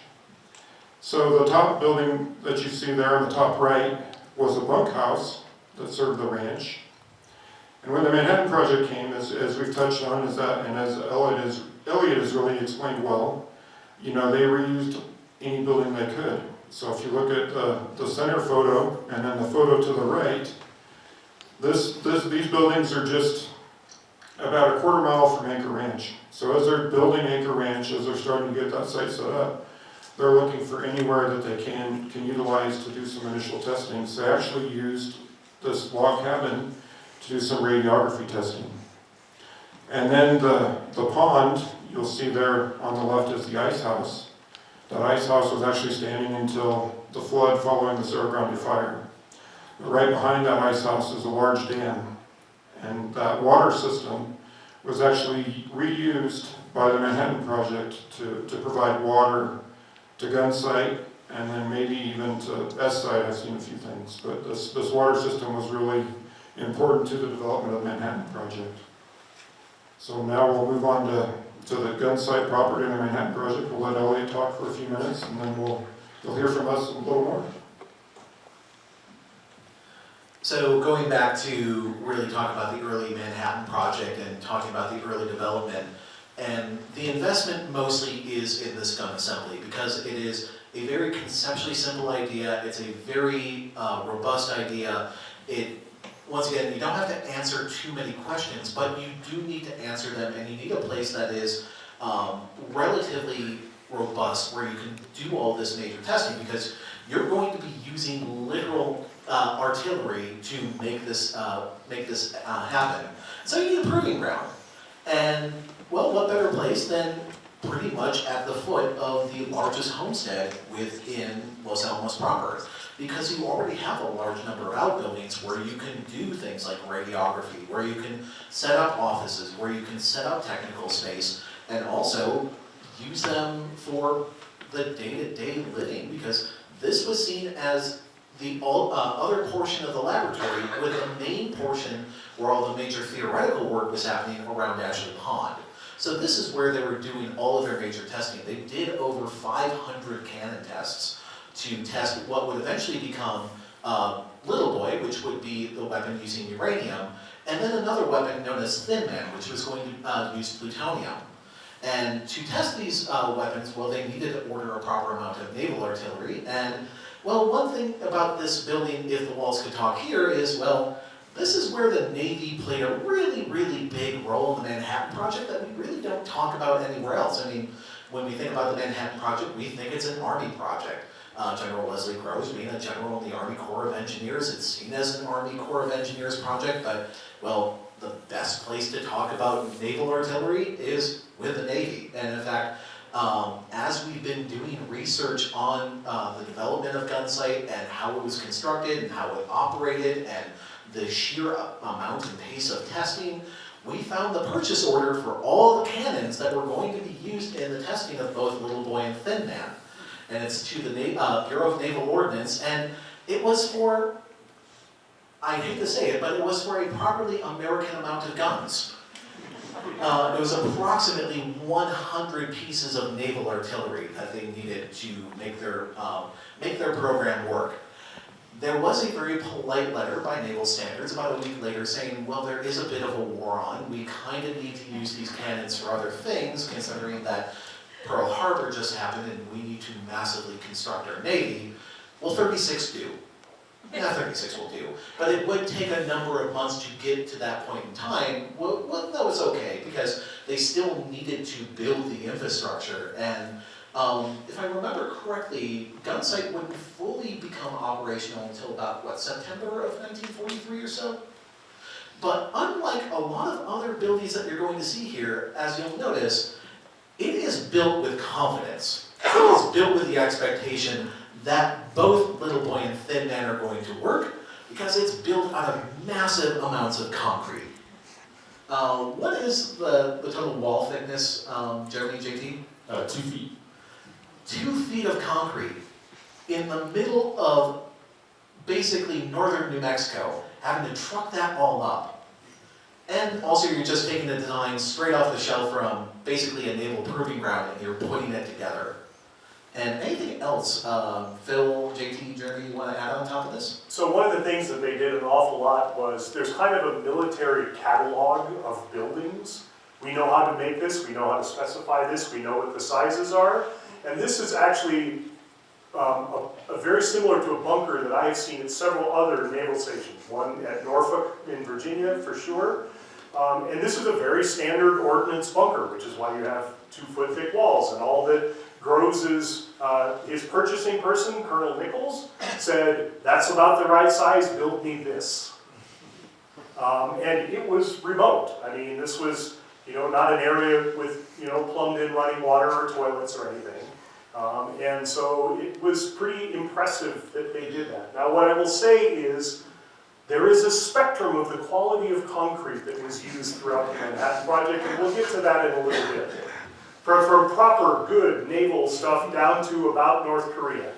So the top building that you see there on the top right was a bunkhouse that served the ranch. And when the Manhattan Project came, as we've touched on, and as Elliot has really explained well, they reused any building they could. So if you look at the center photo and then the photo to the right, these buildings are just about a quarter mile from Anchor Ranch. So as they're building Anchor Ranch, as they're starting to get that site set up, they're looking for anywhere that they can utilize to do some initial testing. So they actually used this log cabin to do some radiography testing. And then the pond, you'll see there on the left is the ice house. That ice house was actually standing until the flood following the Cerro Grande fire. But right behind that ice house is a large dam. And that water system was actually reused by the Manhattan Project to provide water to Gun Site and then maybe even to S Site. I've seen a few things. But this water system was really important to the development of the Manhattan Project. So now we'll move on to the Gun Site property in the Manhattan Project. We'll let Elliot talk for a few minutes and then you'll hear from us a little more. So going back to really talk about the early Manhattan Project and talking about the early development, and the investment mostly is in this gun assembly because it is a very conceptually simple idea. It's a very robust idea. Once again, you don't have to answer too many questions, but you do need to answer them, and you need a place that is relatively robust where you can do all this major testing because you're going to be using literal artillery to make this happen. So you need a proving ground. And, well, what better place than pretty much at the foot of the largest homestead within Los Alamos proper? Because you already have a large number of outbuildings where you can do things like radiography, where you can set up offices, where you can set up technical space, and also use them for the day-to-day living, because this was seen as the other portion of the laboratory, with the main portion where all the major theoretical work was happening around Ashley Pond. So this is where they were doing all of their major testing. They did over 500 cannon tests to test what would eventually become Little Boy, which would be the weapon using uranium, and then another weapon known as Thin Man, which was going to use plutonium. And to test these weapons, well, they needed to order a proper amount of naval artillery. And, well, one thing about this building, if the walls could talk here, is, well, This is where the Navy played a really, really big role in the Manhattan Project that we really don't talk about anywhere else. I mean, when we think about the Manhattan Project, we think it's an Army project. General Leslie Groves being a general in the Army Corps of Engineers, it's seen as an Army Corps of Engineers project, but, well, the best place to talk about naval artillery is with the Navy. And in fact, as we've been doing research on the development of Gunsight and how it was constructed and how it operated and the sheer amount and pace of testing, we found the purchase order for all the cannons that were going to be used in the testing of both Little Boy and Thin Man. And it's to the Bureau of Naval Ordnance, and it was for, I hate to say it, but it was for a properly American amount of guns. It was approximately 100 pieces of naval artillery that they needed to make their program work. There was a very polite letter by Naval Standards about a week later saying, well, there is a bit of a war on. We kind of need to use these cannons for other things, considering that Pearl Harbor just happened and we need to massively construct our Navy. Well, 36 do. Yeah, 36 will do. But it would take a number of months to get to that point in time. Well, that was okay, because they still needed to build the infrastructure. And if I remember correctly, Gunsight wouldn't fully become operational until about, what, September of 1943 or so? But unlike a lot of other buildings that you're going to see here, as you'll notice, it is built with confidence. It is built with the expectation that both Little Boy and Thin Man are going to work, because it's built out of massive amounts of concrete. What is the total wall thickness, Jeremy, JT? 2 feet. 2 feet of concrete in the middle of basically northern New Mexico, having to truck that all up. And also you're just taking the design straight off the shelf from basically a naval proving ground and you're putting it together. And anything else, Phil, JT, Jeremy, you want to add on top of this? So one of the things that they did an awful lot was there's kind of a military catalog of buildings. We know how to make this, we know how to specify this, we know what the sizes are. And this is actually a very similar to a bunker that I have seen at several other naval stations. One at Norfolk in Virginia for sure. And this is a very standard ordnance bunker, which is why you have 2-foot thick walls. And all that Groves is, his purchasing person, Colonel Nichols, said, that's about the right size, build me this. And it was remote. I mean, this was, not an area with, plumbed in running water or toilets or anything. And so it was pretty impressive that they did that. Now what I will say is, there is a spectrum of the quality of concrete that was used throughout the Manhattan Project, and we'll get to that in a little bit. From proper, good naval stuff down to about North Korea.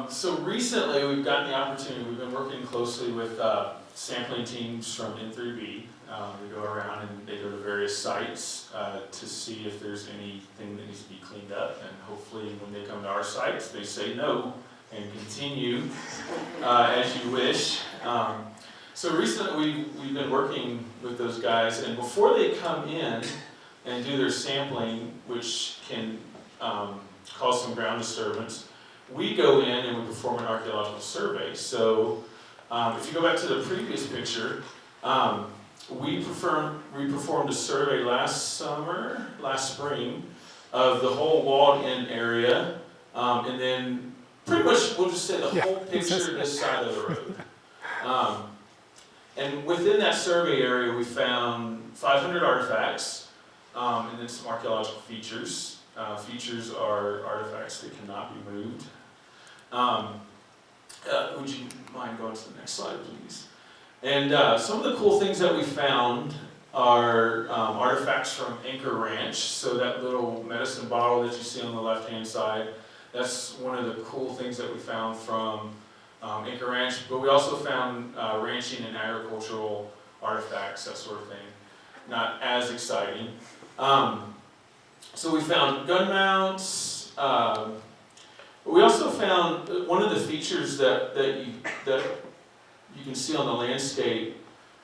So recently we've gotten the opportunity, we've been working closely with sampling teams from N3B. They go around and they go to various sites to see if there's anything that needs to be cleaned up, and hopefully when they come to our sites they say no and continue as you wish. So recently we've been working with those guys, and before they come in and do their sampling, which can cause some ground disturbance, we go in and we perform an archaeological survey. So if you go back to the previous picture, we performed a survey last spring, of the whole walled-in area, and then pretty much we'll just say the whole picture this side of the road. And within that survey area, we found 500 artifacts, and then some archaeological features. Features are artifacts that cannot be moved. Would you mind going to the next slide, please? And some of the cool things that we found are artifacts from Anchor Ranch. So that little medicine bottle that you see on the left-hand side, that's one of the cool things that we found from Anchor Ranch. But we also found ranching and agricultural artifacts, that sort of thing. Not as exciting. So we found gun mounts. We also found one of the features that you can see on the landscape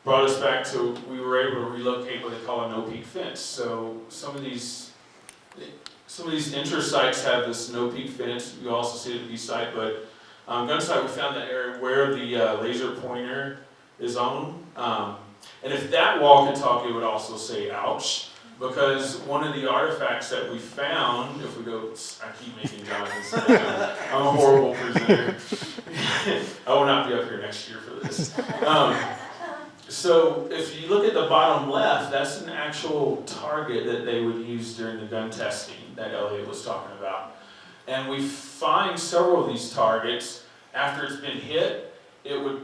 brought us back to, we were able to relocate what they call a no-peak fence. So some of these inter sites have this no-peak fence. You also see it at the site, but Gun sight, we found the area where the laser pointer is on. And if that wall could talk, it would also say ouch. Because one of the artifacts that we found, if we go, I keep making Jonathan sit down. I'm a horrible presenter. I will not be up here next year for this. So if you look at the bottom left, that's an actual target that they would use during the gun testing that Elliot was talking about. And we find several of these targets, after it's been hit, it would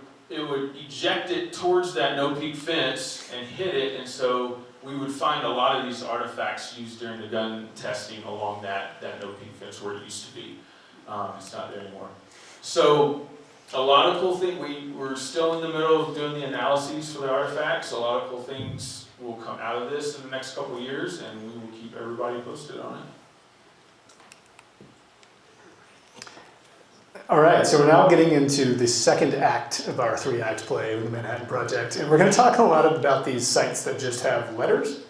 eject it towards that no-peak fence and hit it, and so we would find a lot of these artifacts used during the gun testing along that no-peak fence where it used to be. It's not there anymore. So a lot of cool things, we're still in the middle of doing the analyses for the artifacts. A lot of cool things will come out of this in the next couple of years, and we will keep everybody posted on it. All right, so we're now getting into the second act of our 3-act play with the Manhattan Project, and we're going to talk a lot about these sites that just have letters.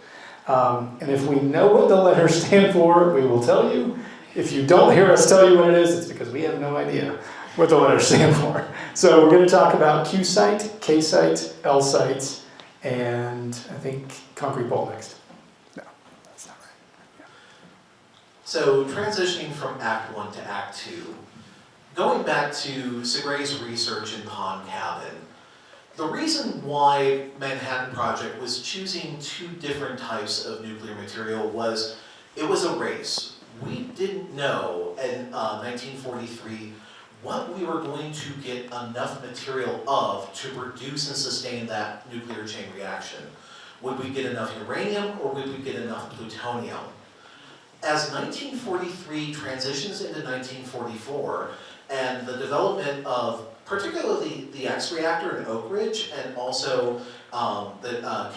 And if we know what the letters stand for, we will tell you. If you don't hear us tell you what it is, it's because we have no idea what the letters stand for. So we're going to talk about Q site, K site, L site, and I think concrete ball next. No, that's not right. Yeah. So transitioning from Act 1 to Act 2, going back to Segre's research in Pond Cabin, the reason why Manhattan Project was choosing 2 different types of nuclear material was it was a race. We didn't know in 1943 what we were going to get enough material of to produce and sustain that nuclear chain reaction. Would we get enough uranium or would we get enough plutonium? As 1943 transitions into 1944, and the development of particularly the X reactor in Oak Ridge and also the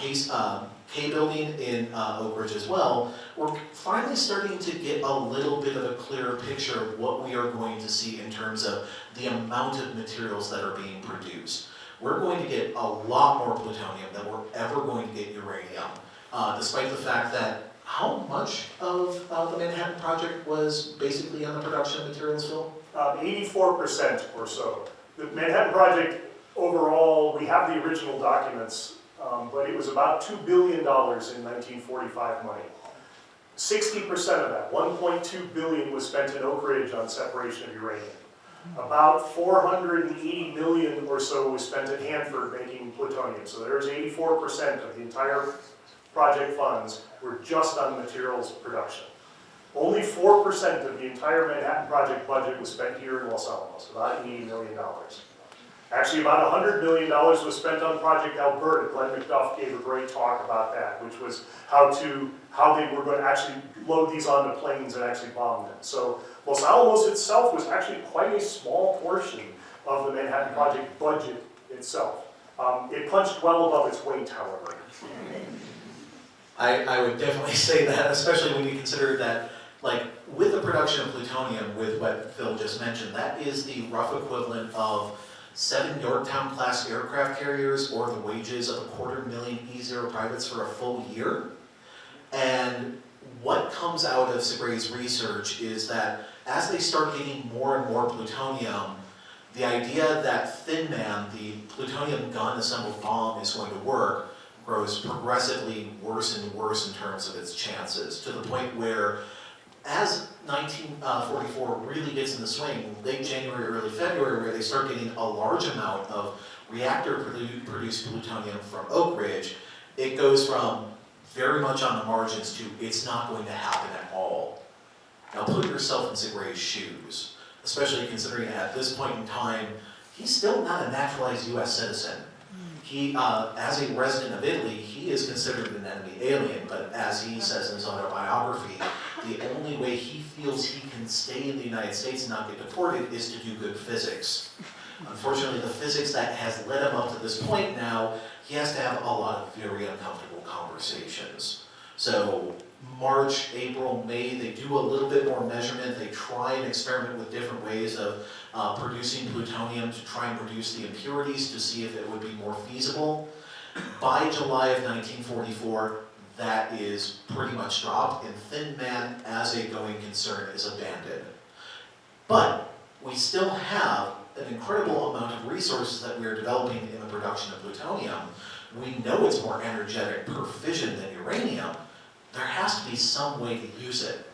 K building in Oak Ridge as well, we're finally starting to get a little bit of a clearer picture of what we are going to see in terms of the amount of materials that are being produced. We're going to get a lot more plutonium than we're ever going to get uranium, despite the fact that how much of the Manhattan Project was basically on the production of materials, Phil? 84% or so. The Manhattan Project overall, we have the original documents, but it was about $2 billion in 1945 money. 60% of that, $1.2 billion, was spent in Oak Ridge on separation of uranium. About $480 million or so was spent at Hanford making plutonium. So there's 84% of the entire project funds were just on materials production. Only 4% of the entire Manhattan Project budget was spent here in Los Alamos, about $80 million. Actually, about $100 million was spent on Project Alberta. Glenn McDuff gave a great talk about that, which was how they were going to actually load these onto planes and actually bomb them. So Los Alamos itself was actually quite a small portion of the Manhattan Project budget itself. It punched well above its weight, however. I would definitely say that, especially when you consider that, like, with the production of plutonium, with what Phil just mentioned, that is the rough equivalent of 7 Yorktown-class aircraft carriers or the wages of 250,000 E-0 privates for a full year. And what comes out of Segre's research is that as they start getting more and more plutonium, the idea that Thin Man, the plutonium gun-assembled bomb, is going to work grows progressively worse and worse in terms of its chances, to the point where as 1944 really gets in the swing, late January, early February, where they start getting a large amount of reactor-produced plutonium from Oak Ridge, it goes from very much on the margins to it's not going to happen at all. Now put yourself in Segre's shoes, especially considering at this point in time, he's still not a naturalized U.S. citizen. He, as a resident of Italy, he is considered an enemy alien, but as he says in his autobiography, the only way he feels he can stay in the United States and not get deported is to do good physics. Unfortunately, the physics that has led him up to this point now, he has to have a lot of very uncomfortable conversations. So March, April, May, they do a little bit more measurement. They try and experiment with different ways of producing plutonium to try and reduce the impurities to see if it would be more feasible. By July of 1944, that is pretty much dropped, and Thin Man as a going concern is abandoned. But we still have an incredible amount of resources that we are developing in the production of plutonium, we know it's more energetic per fission than uranium. There has to be some way to use it.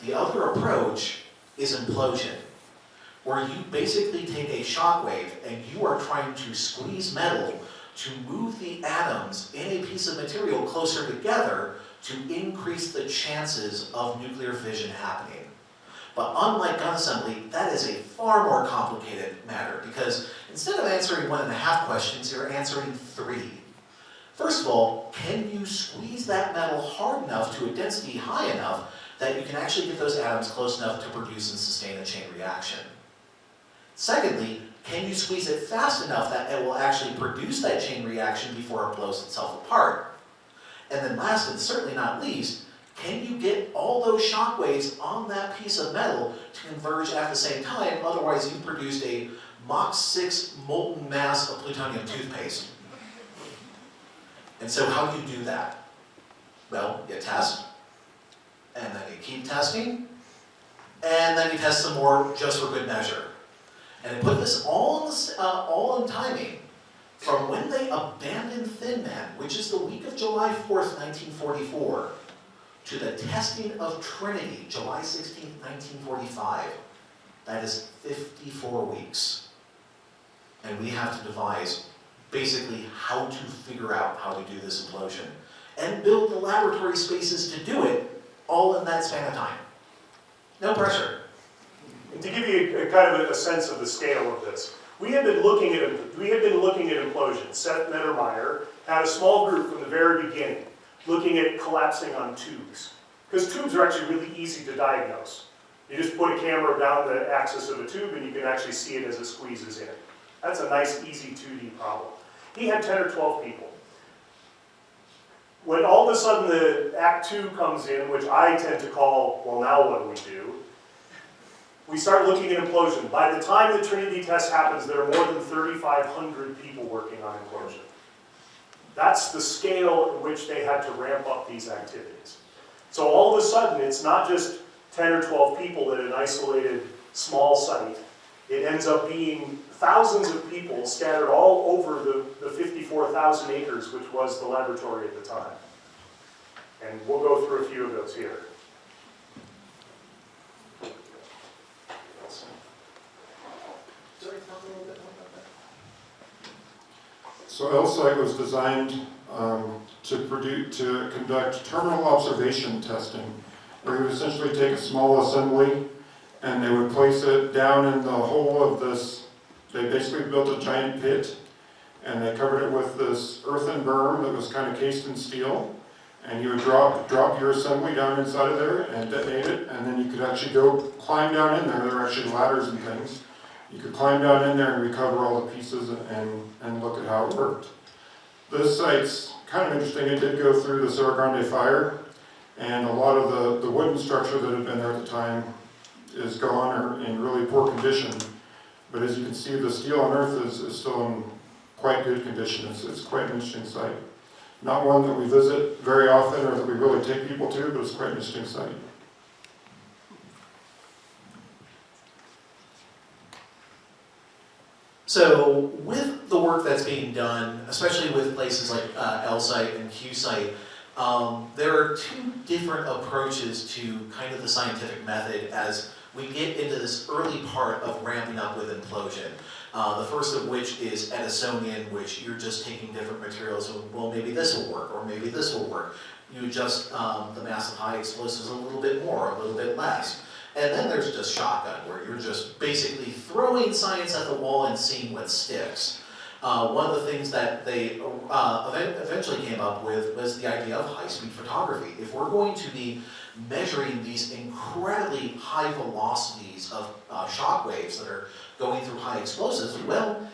The other approach is implosion, where you basically take a shock wave and you are trying to squeeze metal to move the atoms in a piece of material closer together to increase the chances of nuclear fission happening. But unlike gun assembly, that is a far more complicated matter, because instead of answering 1.5 questions, you're answering 3. First of all, can you squeeze that metal hard enough to a density high enough that you can actually get those atoms close enough to produce and sustain a chain reaction? Secondly, can you squeeze it fast enough that it will actually produce that chain reaction before it blows itself apart? And then last and certainly not least, can you get all those shock waves on that piece of metal to converge at the same time? Otherwise, you've produced a Mach 6 molten mass of plutonium toothpaste. And so how do you do that? Well, you test, and then you keep testing, and then you test some more just for good measure. And to put this all in timing, from when they abandoned Thin Man, which is the week of July 4th, 1944, to the testing of Trinity, July 16th, 1945, that is 54 weeks. And we have to devise basically how to figure out how to do this implosion and build the laboratory spaces to do it all in that span of time. No pressure. And to give you a kind of a sense of the scale of this, we had been looking at implosions. Seth Mittermeier had a small group from the very beginning looking at collapsing on tubes. Because tubes are actually really easy to diagnose. You just put a camera down the axis of a tube and you can actually see it as it squeezes in. That's a nice, easy 2D problem. He had 10 or 12 people. When all of a sudden the Act 2 comes in, which I tend to call, well, now what do we do? We start looking at implosion. By the time the Trinity test happens, there are more than 3,500 people working on implosion. That's the scale at which they had to ramp up these activities. So all of a sudden, it's not just 10 or 12 people at an isolated small site. It ends up being thousands of people scattered all over the 54,000 acres, which was the laboratory at the time. And we'll go through a few of those here. So L-Site was designed to conduct terminal observation testing, where you would essentially take a small assembly and they would place it down in the hole of this. They basically built a giant pit and they covered it with this earthen berm that was kind of cased in steel. And you would drop your assembly down inside of there and detonate it, and then you could actually go climb down in there. There were actually ladders and things. You could climb down in there and recover all the pieces and look at how it worked. This site's kind of interesting. It did go through the Cerro Grande fire, and a lot of the wooden structure that had been there at the time is gone or in really poor condition. But as you can see, the steel on earth is still in quite good condition. It's quite an interesting site. Not one that we visit very often or that we really take people to, but it's quite an interesting site. So with the work that's being done, especially with places like L-Site and Q-Site, there are 2 different approaches to kind of the scientific method as we get into this early part of ramping up with implosion. The first of which is Edisonian, which you're just taking different materials and, well, maybe this will work, or maybe this will work. You adjust the mass of high explosives a little bit more, a little bit less. And then there's just shotgun, where you're just basically throwing science at the wall and seeing what sticks. One of the things that they eventually came up with was the idea of high-speed photography. If we're going to be measuring these incredibly high velocities of shock waves that are going through high explosives, well,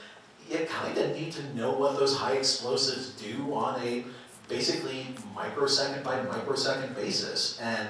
you kind of need to know what those high explosives do on a basically microsecond by microsecond basis. And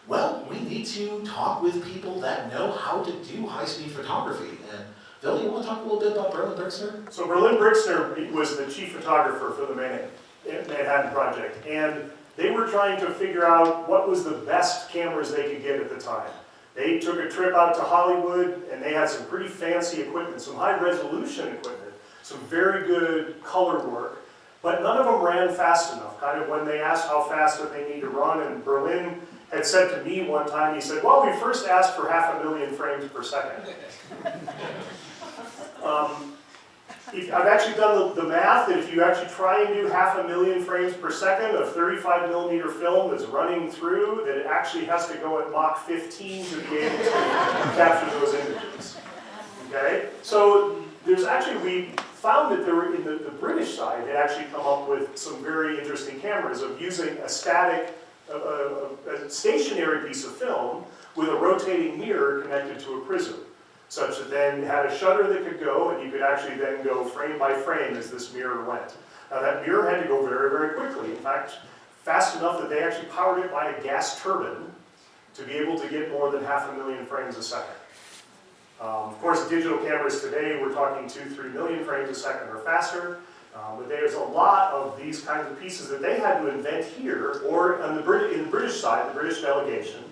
well, we need to talk with people that know how to do high-speed photography. And Bill, you want to talk a little bit about Berlin Brixner? So Berlin Brixner was the chief photographer for the Manhattan Project, and they were trying to figure out what was the best cameras they could get at the time. They took a trip out to Hollywood, and they had some pretty fancy equipment, some high-resolution equipment, some very good color work, but none of them ran fast enough. Kind of when they asked how fast did they need to run, and Berlin had said to me one time, he said, well, we first asked for 500,000 frames per second. I've actually done the math that if you actually try and do 500,000 frames per second of 35 millimeter film that's running through, that it actually has to go at Mach 15 to be able to capture those images. Okay? So there's actually, we found that there were, in the British side, they actually come up with some very interesting cameras of using a static, a stationary piece of film with a rotating mirror connected to a prism, such that then you had a shutter that could go, and you could actually then go frame by frame as this mirror went. Now that mirror had to go very, very quickly. In fact, fast enough that they actually powered it by a gas turbine to be able to get more than 500,000 frames a second. Of course, digital cameras today, we're talking 2-3 million frames a second or faster. But there's a lot of these kinds of pieces that they had to invent here, or on in the British side, the British delegation.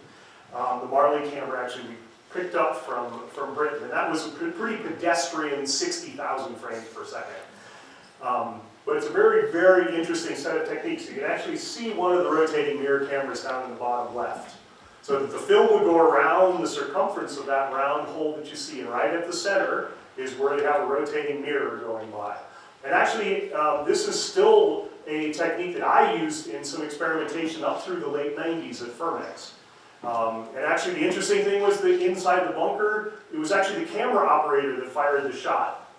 The Marley camera actually we picked up from Britain, and that was a pretty pedestrian 60,000 frames per second. But it's a very, very interesting set of techniques. You can actually see one of the rotating mirror cameras down in the bottom left. So that the film would go around the circumference of that round hole that you see, and right at the center is where you have a rotating mirror going by. And actually, this is still a technique that I used in some experimentation up through the late 90s at Fermex. And actually, the interesting thing was that inside the bunker, it was actually the camera operator that fired the shot.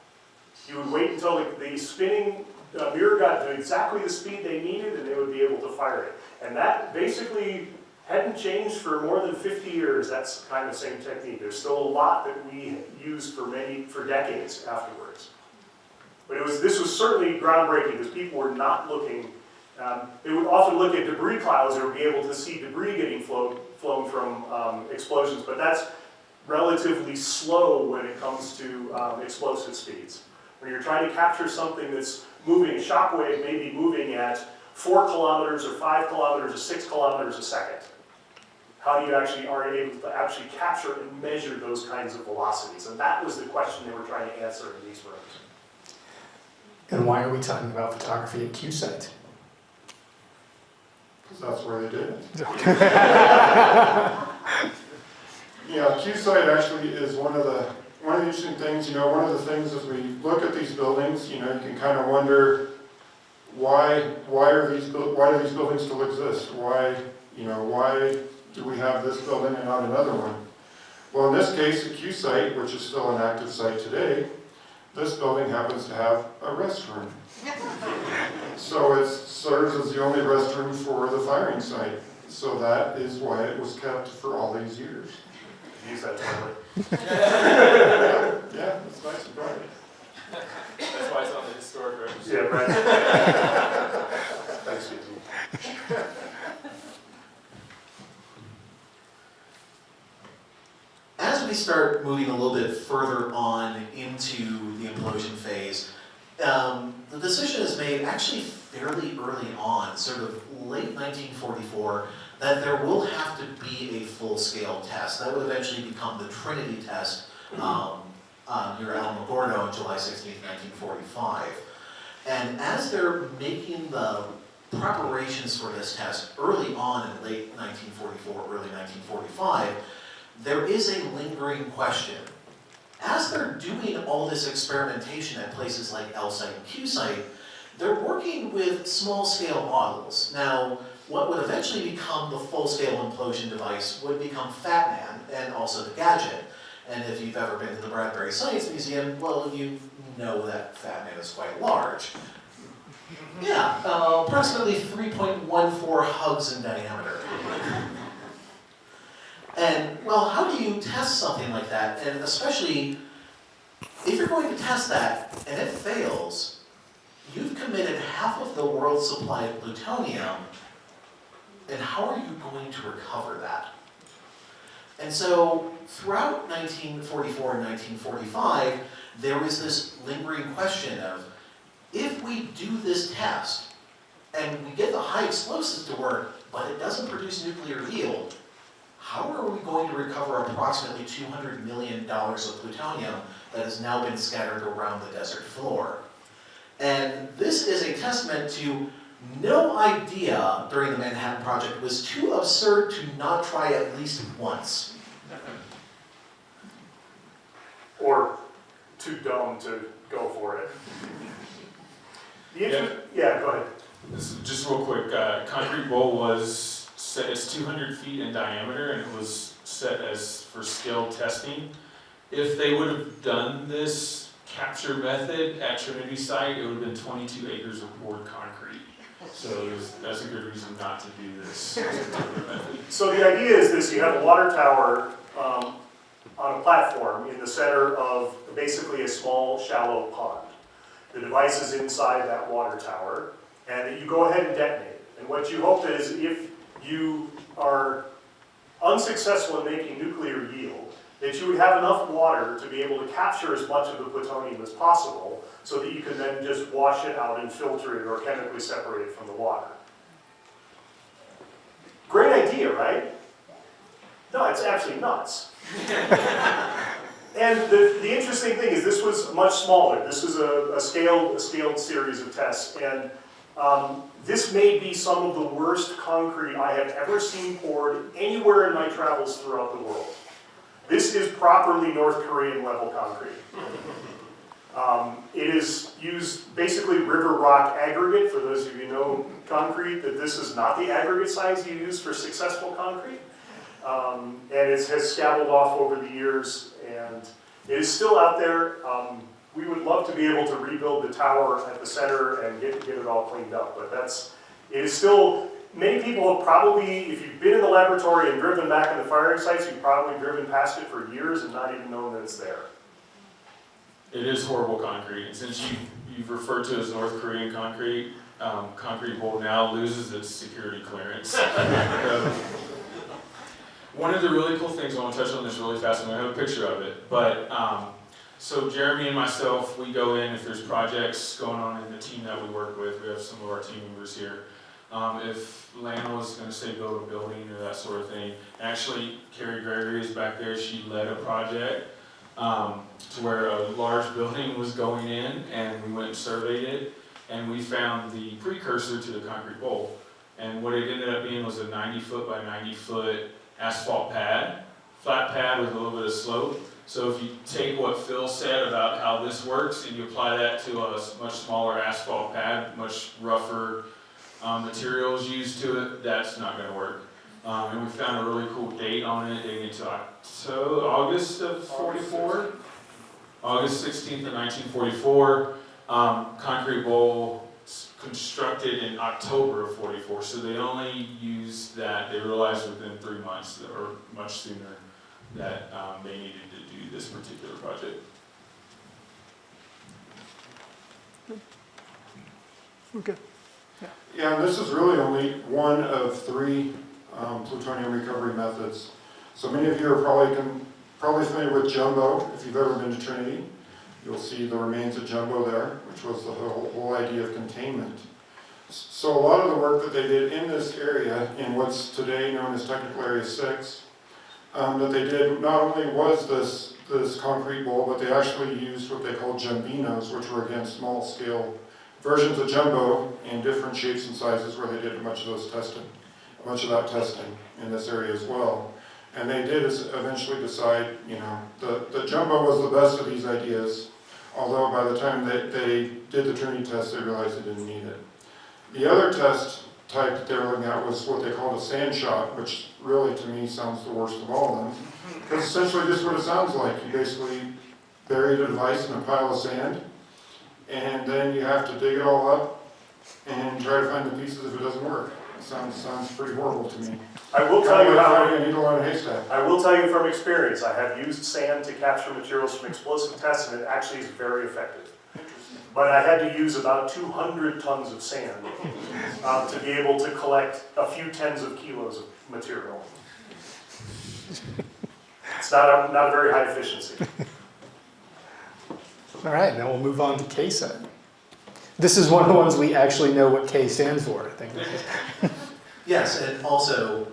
You would wait until the spinning mirror got to exactly the speed they needed, and they would be able to fire it. And that basically hadn't changed for more than 50 years. That's kind of the same technique. There's still a lot that we used for decades afterwards. But this was certainly groundbreaking, because people were not looking. They would often look at debris clouds or be able to see debris getting flown from explosions, but that's relatively slow when it comes to explosive speeds. When you're trying to capture something that's moving, a shock wave may be moving at 4 kilometers or 5 kilometers or 6 kilometers a second. How do you actually are able to actually capture and measure those kinds of velocities? And that was the question they were trying to answer in these rooms. And why are we talking about photography at QSite? Because that's where they did it. Yeah, QSite actually is one of the interesting things. One of the things as we look at these buildings, you can kind of wonder why do these buildings still exist? Why do we have this building and not another one? Well, in this case, at QSite, which is still an active site today, this building happens to have a restroom. So it serves as the only restroom for the firing site. So that is why it was kept for all these years. Use that toilet. Yeah, it's nice and bright. That's why it's on the historic register. Yeah, right. Thanks, Susan. As we start moving a little bit further on into the implosion phase, the decision is made actually fairly early on, sort of late 1944, that there will have to be a full-scale test. That would eventually become the Trinity test near Alamogordo on July 16, 1945. And as they're making the preparations for this test early on in late 1944, early 1945, there is a lingering question. As they're doing all this experimentation at places like L-Site and Q-Site, they're working with small-scale models. Now, what would eventually become the full-scale implosion device would become Fat Man, and also the Gadget. And if you've ever been to the Bradbury Science Museum, well, you know that Fat Man is quite large. Yeah, approximately 3.14 hugs in diameter. And, well, how do you test something like that? And especially, if you're going to test that and it fails, you've committed half of the world's supply of plutonium, and how are you going to recover that? And so, throughout 1944 and 1945, there was this lingering question of, if we do this test, and we get the high explosives to work, but it doesn't produce nuclear yield, how are we going to recover approximately $200 million of plutonium that has now been scattered around the desert floor? And this is a testament to no idea during the Manhattan Project was too absurd to not try at least once. Or too dumb to go for it. Yeah, go ahead. Just real quick, concrete bowl was set as 200 feet in diameter, and it was set as for scale testing. If they would have done this capture method at Trinity site, it would have been 22 acres of poured concrete. So that's a good reason not to do this method. So the idea is this: you have a water tower on a platform in the center of basically a small, shallow pond. The device is inside that water tower, and you go ahead and detonate it. And what you hope is, if you are unsuccessful in making nuclear yield, that you would have enough water to be able to capture as much of the plutonium as possible, so that you can then just wash it out and filter it or chemically separate it from the water. Great idea, right? No, it's actually nuts. And the interesting thing is, this was much smaller. This was a scaled series of tests, and this may be some of the worst concrete I have ever seen poured anywhere in my travels throughout the world. This is properly North Korean level concrete. It is used basically river rock aggregate. For those of you who know concrete, that this is not the aggregate size you use for successful concrete. And it has scabbled off over the years, and it is still out there. We would love to be able to rebuild the tower at the center and get it all cleaned up, but it is still, many people have probably, if you've been in the laboratory and driven back in the firing sites, you've probably driven past it for years and not even known that it's there. It is horrible concrete, and since you've referred to it as North Korean concrete, concrete bowl now loses its security clearance. One of the really cool things, I want to touch on this really fast, and I have a picture of it, but so Jeremy and myself, we go in if there's projects going on in the team that we work with. We have some of our team members here. If Lana was going to say build a building or that sort of thing, actually Carrie Gregory is back there. She led a project to where a large building was going in, and we went and surveyed it, and we found the precursor to the concrete bowl. And what it ended up being was a 90-foot by 90-foot asphalt pad, flat pad with a little bit of slope. So if you take what Phil said about how this works and you apply that to a much smaller asphalt pad, much rougher materials used to it, that's not going to work. And we found a really cool date on it, dating to August of 44, August 16th of 1944. Concrete bowl constructed in October of 44, so they only used that, they realized within 3 months, or much sooner, that they needed to do this particular project. Okay. Yeah, and this is really only one of 3 plutonium recovery methods. So many of you are probably familiar with Jumbo. If you've ever been to Trinity, you'll see the remains of Jumbo there, which was the whole idea of containment. So a lot of the work that they did in this area, in what's today known as Technical Area 6, that they did not only was this concrete bowl, but they actually used what they called jumbinos, which were again small scale versions of Jumbo in different shapes and sizes, where they did much of that testing in this area as well. And they did eventually decide, the Jumbo was the best of these ideas, although by the time that they did the Trinity test, they realized they didn't need it. The other test type that they were looking at was what they called a sand shot, which really to me sounds the worst of all of them. Because essentially this is what it sounds like. You basically bury the device in a pile of sand, and then you have to dig it all up and try to find the pieces if it doesn't work. It sounds pretty horrible to me. I will tell you finding a needle in a haystack. I will tell you from experience, I have used sand to capture materials from explosive tests, and it actually is very effective. But I had to use about 200 tons of sand to be able to collect a few tens of kilos of material. It's not a very high efficiency. All right, now we'll move on to K-SET. This is one of the ones we actually know what K stands for, I think. Yes, and also,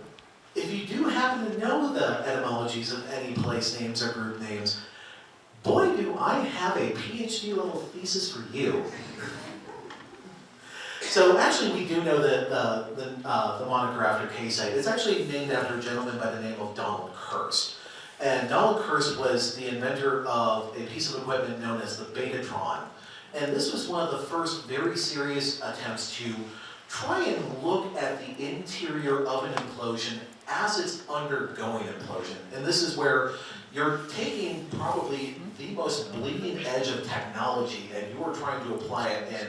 if you do happen to know the etymologies of any place names or group names, boy, do I have a PhD level thesis for you. So actually, we do know that the moniker after K-site is actually named after a gentleman by the name of Donald Kirst. And Donald Kirst was the inventor of a piece of equipment known as the Betatron. And this was one of the first very serious attempts to try and look at the interior of an implosion as it's undergoing implosion. And this is where you're taking probably the most bleeding edge of technology and you are trying to apply it in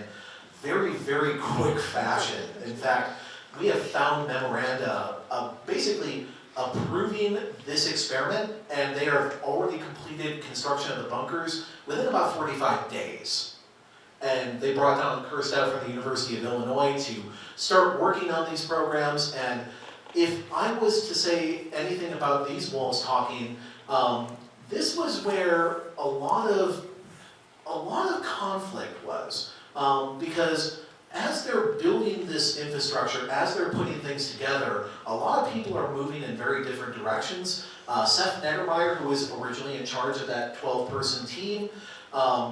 very, very quick fashion. In fact, we have found memoranda basically approving this experiment, and they have already completed construction of the bunkers within about 45 days. And they brought Donald Kirst out from the University of Illinois to start working on these programs. And if I was to say anything about these walls talking, this was where a lot of conflict was. Because as they're building this infrastructure, as they're putting things together, a lot of people are moving in very different directions. Seth Nettermeyer, who was originally in charge of that 12-person team,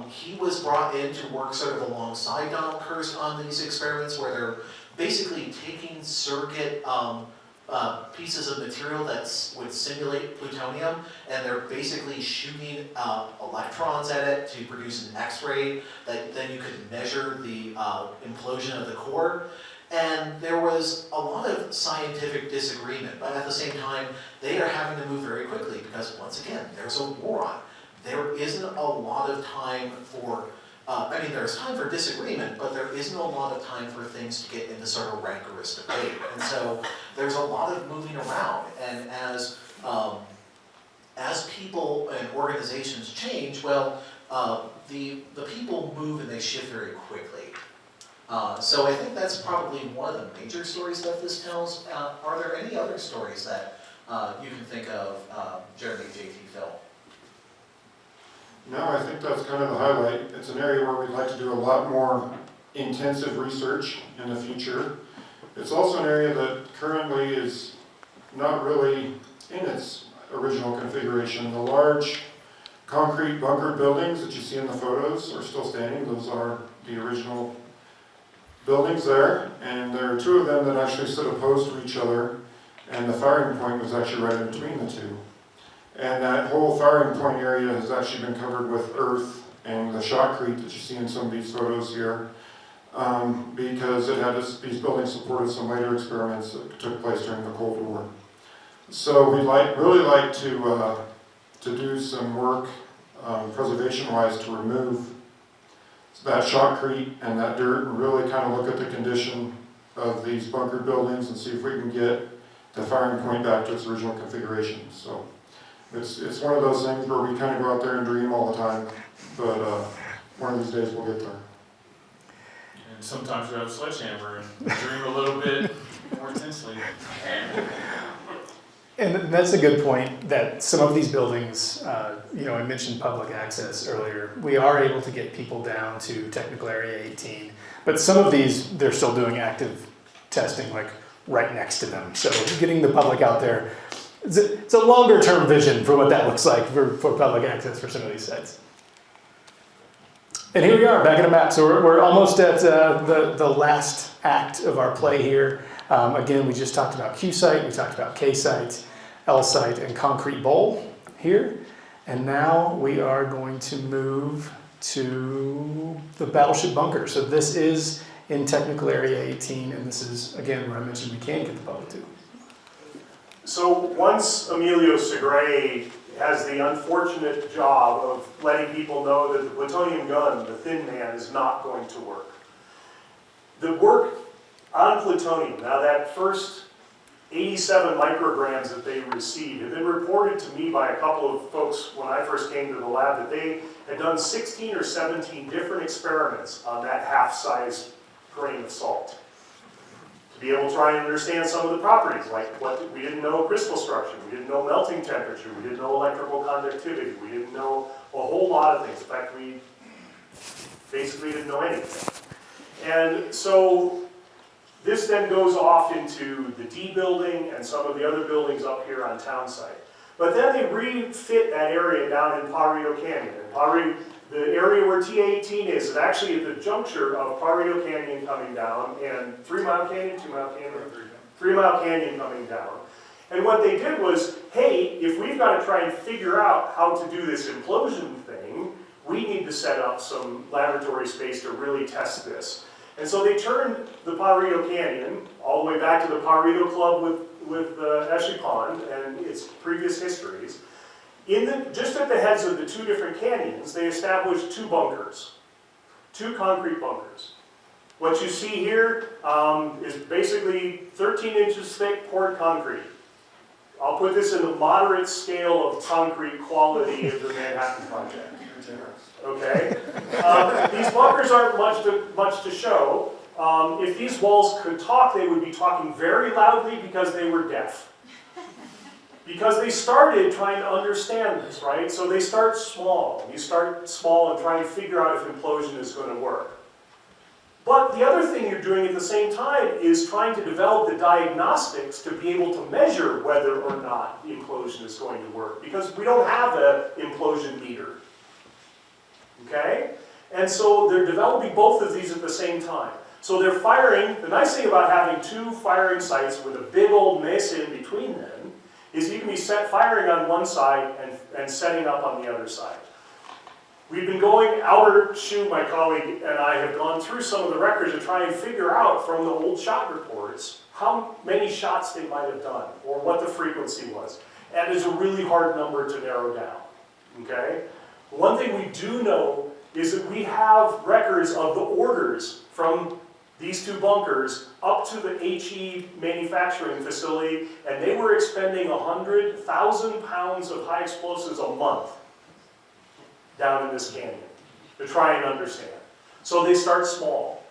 he was brought in to work sort of alongside Donald Kirst on these experiments where they're basically taking surrogate pieces of material that would simulate plutonium, and they're basically shooting electrons at it to produce an X-ray that then you could measure the implosion of the core. And there was a lot of scientific disagreement, but at the same time, they are having to move very quickly because, once again, there's a war on. There isn't a lot of time for there's time for disagreement, but there isn't a lot of time for things to get into sort of rancorous debate. And so there's a lot of moving around. And as people and organizations change, well, the people move and they shift very quickly. So I think that's probably one of the major stories that this tells. Are there any other stories that you can think of, Jeremy, JT, Phil? No, I think that's kind of the highlight. It's an area where we'd like to do a lot more intensive research in the future. It's also an area that currently is not really in its original configuration. The large concrete bunker buildings that you see in the photos are still standing. Those are the original buildings there, and there are two of them that actually sit opposed to each other, and the firing point was actually right in between the two. And that whole firing point area has actually been covered with earth and the shotcrete that you see in some of these photos here, because it had these buildings supported some later experiments that took place during the Cold War. So we'd really like to do some work preservation-wise to remove that shotcrete and that dirt and really kind of look at the condition of these bunkered buildings and see if we can get the firing point back to its original configuration. So it's one of those things where we kind of go out there and dream all the time, but one of these days we'll get there. And sometimes we have a sledgehammer and dream a little bit more intensely. And that's a good point, that some of these buildings, I mentioned public access earlier. We are able to get people down to technical area 18, but some of these, they're still doing active testing, like right next to them. So getting the public out there, it's a longer term vision for what that looks like for public access for some of these sites. And here we are, back at a map. So we're almost at the last act of our play here. Again, we just talked about Q-site, we talked about K-site, L-site, and concrete bowl here. And now we are going to move to the battleship bunker. So this is in technical area 18, and this is, again, where I mentioned we can get the public to. So once Emilio Segre has the unfortunate job of letting people know that the plutonium gun, the Thin Man, is not going to work. The work on plutonium, now that first 87 micrograms that they received, have been reported to me by a couple of folks when I first came to the lab that they had done 16 or 17 different experiments on that half-size grain of salt. To be able to try and understand some of the properties, like we didn't know crystal structure, we didn't know melting temperature, we didn't know electrical conductivity, we didn't know a whole lot of things. In fact, we basically didn't know anything. And so this then goes off into the D building and some of the other buildings up here on town site. But then they refit that area down in Pajarito Canyon. And the area where T18 is actually at the juncture of Pajarito Canyon coming down and 3 Mile Canyon, 2 Mile Canyon, 3 Mile Canyon coming down. And what they did was, hey, if we've got to try and figure out how to do this implosion thing, we need to set up some laboratory space to really test this. And so they turned the Pajarito Canyon all the way back to the Pajarito Club with Eshley Pond and its previous histories. Just at the heads of the 2 different canyons, they established 2 bunkers, 2 concrete bunkers. What you see here is basically 13 inches thick poured concrete. I'll put this in the moderate scale of concrete quality of the Manhattan Project. Okay? These bunkers aren't much to show. If these walls could talk, they would be talking very loudly because they were deaf. Because they started trying to understand this, right? So they start small. You start small and try and figure out if implosion is going to work. But the other thing you're doing at the same time is trying to develop the diagnostics to be able to measure whether or not the implosion is going to work. Because we don't have an implosion meter. Okay? And so they're developing both of these at the same time. So they're firing. The nice thing about having 2 firing sites with a big old mesa in between them is you can be firing on one side and setting up on the other side. We've been going, Albert Shue, my colleague, and I have gone through some of the records to try and figure out from the old shot reports how many shots they might have done or what the frequency was. And it's a really hard number to narrow down, okay? One thing we do know is that we have records of the orders from these 2 bunkers up to the HE manufacturing facility, and they were expending 100,000 pounds of high explosives a month down in this canyon to try and understand. So they start small,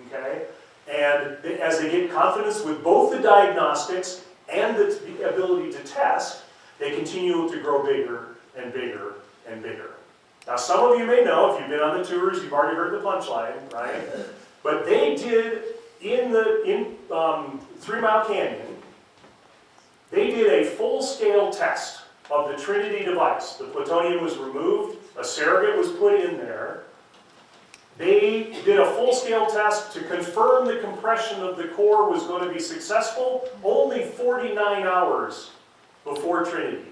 okay? And as they get confidence with both the diagnostics and the ability to test, they continue to grow bigger and bigger and bigger. Now some of you may know, if you've been on the tours, you've already heard the punchline, right? But they did, in 3 Mile Canyon, they did a full-scale test of the Trinity device. The plutonium was removed, a surrogate was put in there. They did a full-scale test to confirm the compression of the core was going to be successful only 49 hours before Trinity.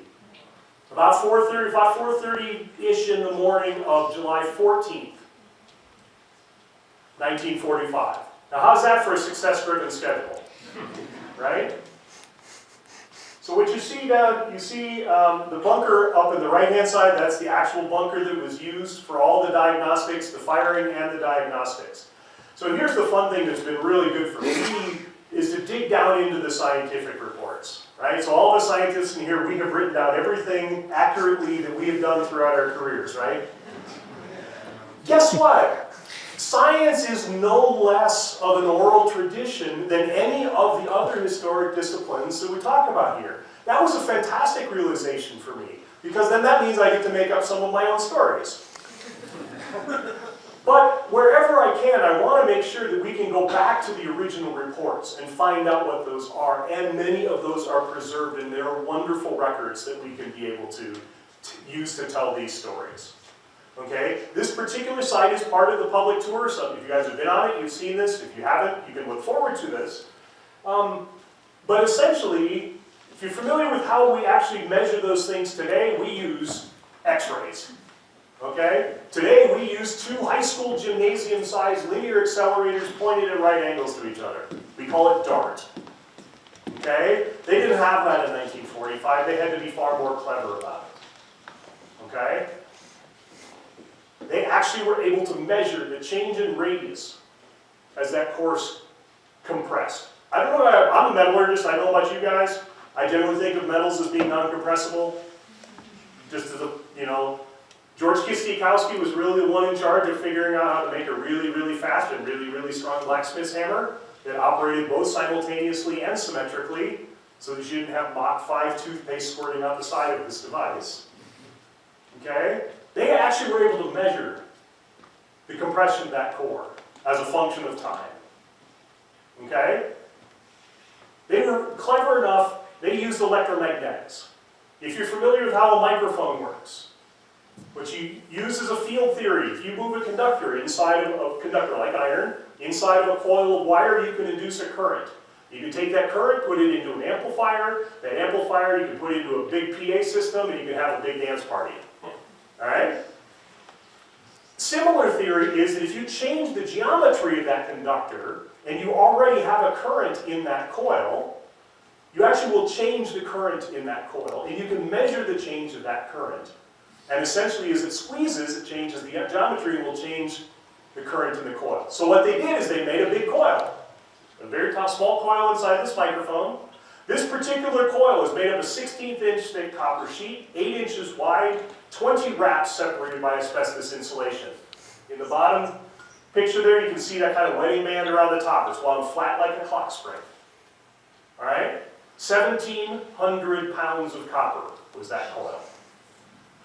About 4:30-ish in the morning of July 14th, 1945. Now how's that for a success-driven schedule? Right? So what you see down, you see the bunker up in the right-hand side, that's the actual bunker that was used for all the diagnostics, the firing and the diagnostics. So here's the fun thing that's been really good for me, is to dig down into the scientific reports, right? So all the scientists in here, we have written down everything accurately that we have done throughout our careers, right? Guess what? Science is no less of an oral tradition than any of the other historic disciplines that we talk about here. That was a fantastic realization for me, because then that means I get to make up some of my own stories. But wherever I can, I want to make sure that we can go back to the original reports and find out what those are, and many of those are preserved, and there are wonderful records that we can be able to use to tell these stories. Okay, this particular site is part of the public tour, so if you guys have been on it, you've seen this. If you haven't, you can look forward to this. But essentially, if you're familiar with how we actually measure those things today, we use X-rays. Okay? Today we use 2 high school gymnasium-sized linear accelerators pointed at right angles to each other. We call it DART. Okay? They didn't have that in 1945. They had to be far more clever about it. Okay? They actually were able to measure the change in radius as that course compressed. I don't know, I'm a metallurgist, I don't know about you guys. I generally think of metals as being non-compressible. Just as a, George Kistiakowsky was really the one in charge of figuring out how to make a really, really fast and really, really strong blacksmith's hammer that operated both simultaneously and symmetrically, so that you didn't have Mach 5 toothpaste squirting out the side of this device. Okay? They actually were able to measure the compression of that core as a function of time. Okay? They were clever enough, they used electromagnetics. If you're familiar with how a microphone works, what you use is a field theory. If you move a conductor inside of a conductor like iron, inside of a coil of wire, you can induce a current. You can take that current, put it into an amplifier. That amplifier you can put into a big PA system, and you can have a big dance party. All right? Similar theory is that if you change the geometry of that conductor, and you already have a current in that coil, you actually will change the current in that coil, and you can measure the change of that current. And essentially, as it squeezes, it changes the geometry and will change the current in the coil. So what they did is they made a big coil. A very small coil inside this microphone. This particular coil is made of a 16th-inch thick copper sheet, 8 inches wide, 20 wraps separated by asbestos insulation. In the bottom picture there, you can see that kind of wedding band around the top. It's wound flat like a clock spring. All right? 1,700 pounds of copper was that coil.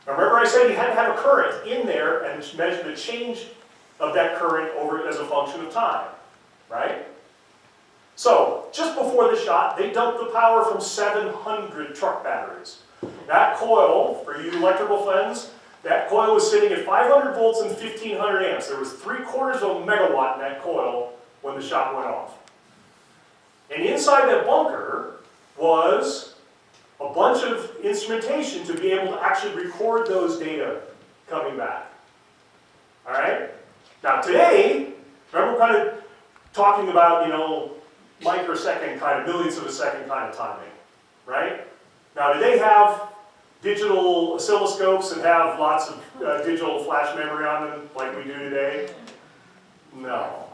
Now remember I said you had to have a current in there and measure the change of that current over as a function of time, right? So, just before the shot, they dumped the power from 700 truck batteries. That coil, for you electrical fans, that coil was sitting at 500 volts and 1,500 amps. There was 3/4 of a megawatt in that coil when the shot went off. And inside that bunker was a bunch of instrumentation to be able to actually record those data coming back. All right? Now today, remember we're kind of talking about, microsecond kind of, millionths of a second kind of timing, right? Now, do they have digital oscilloscopes and have lots of digital flash memory on them like we do today? No.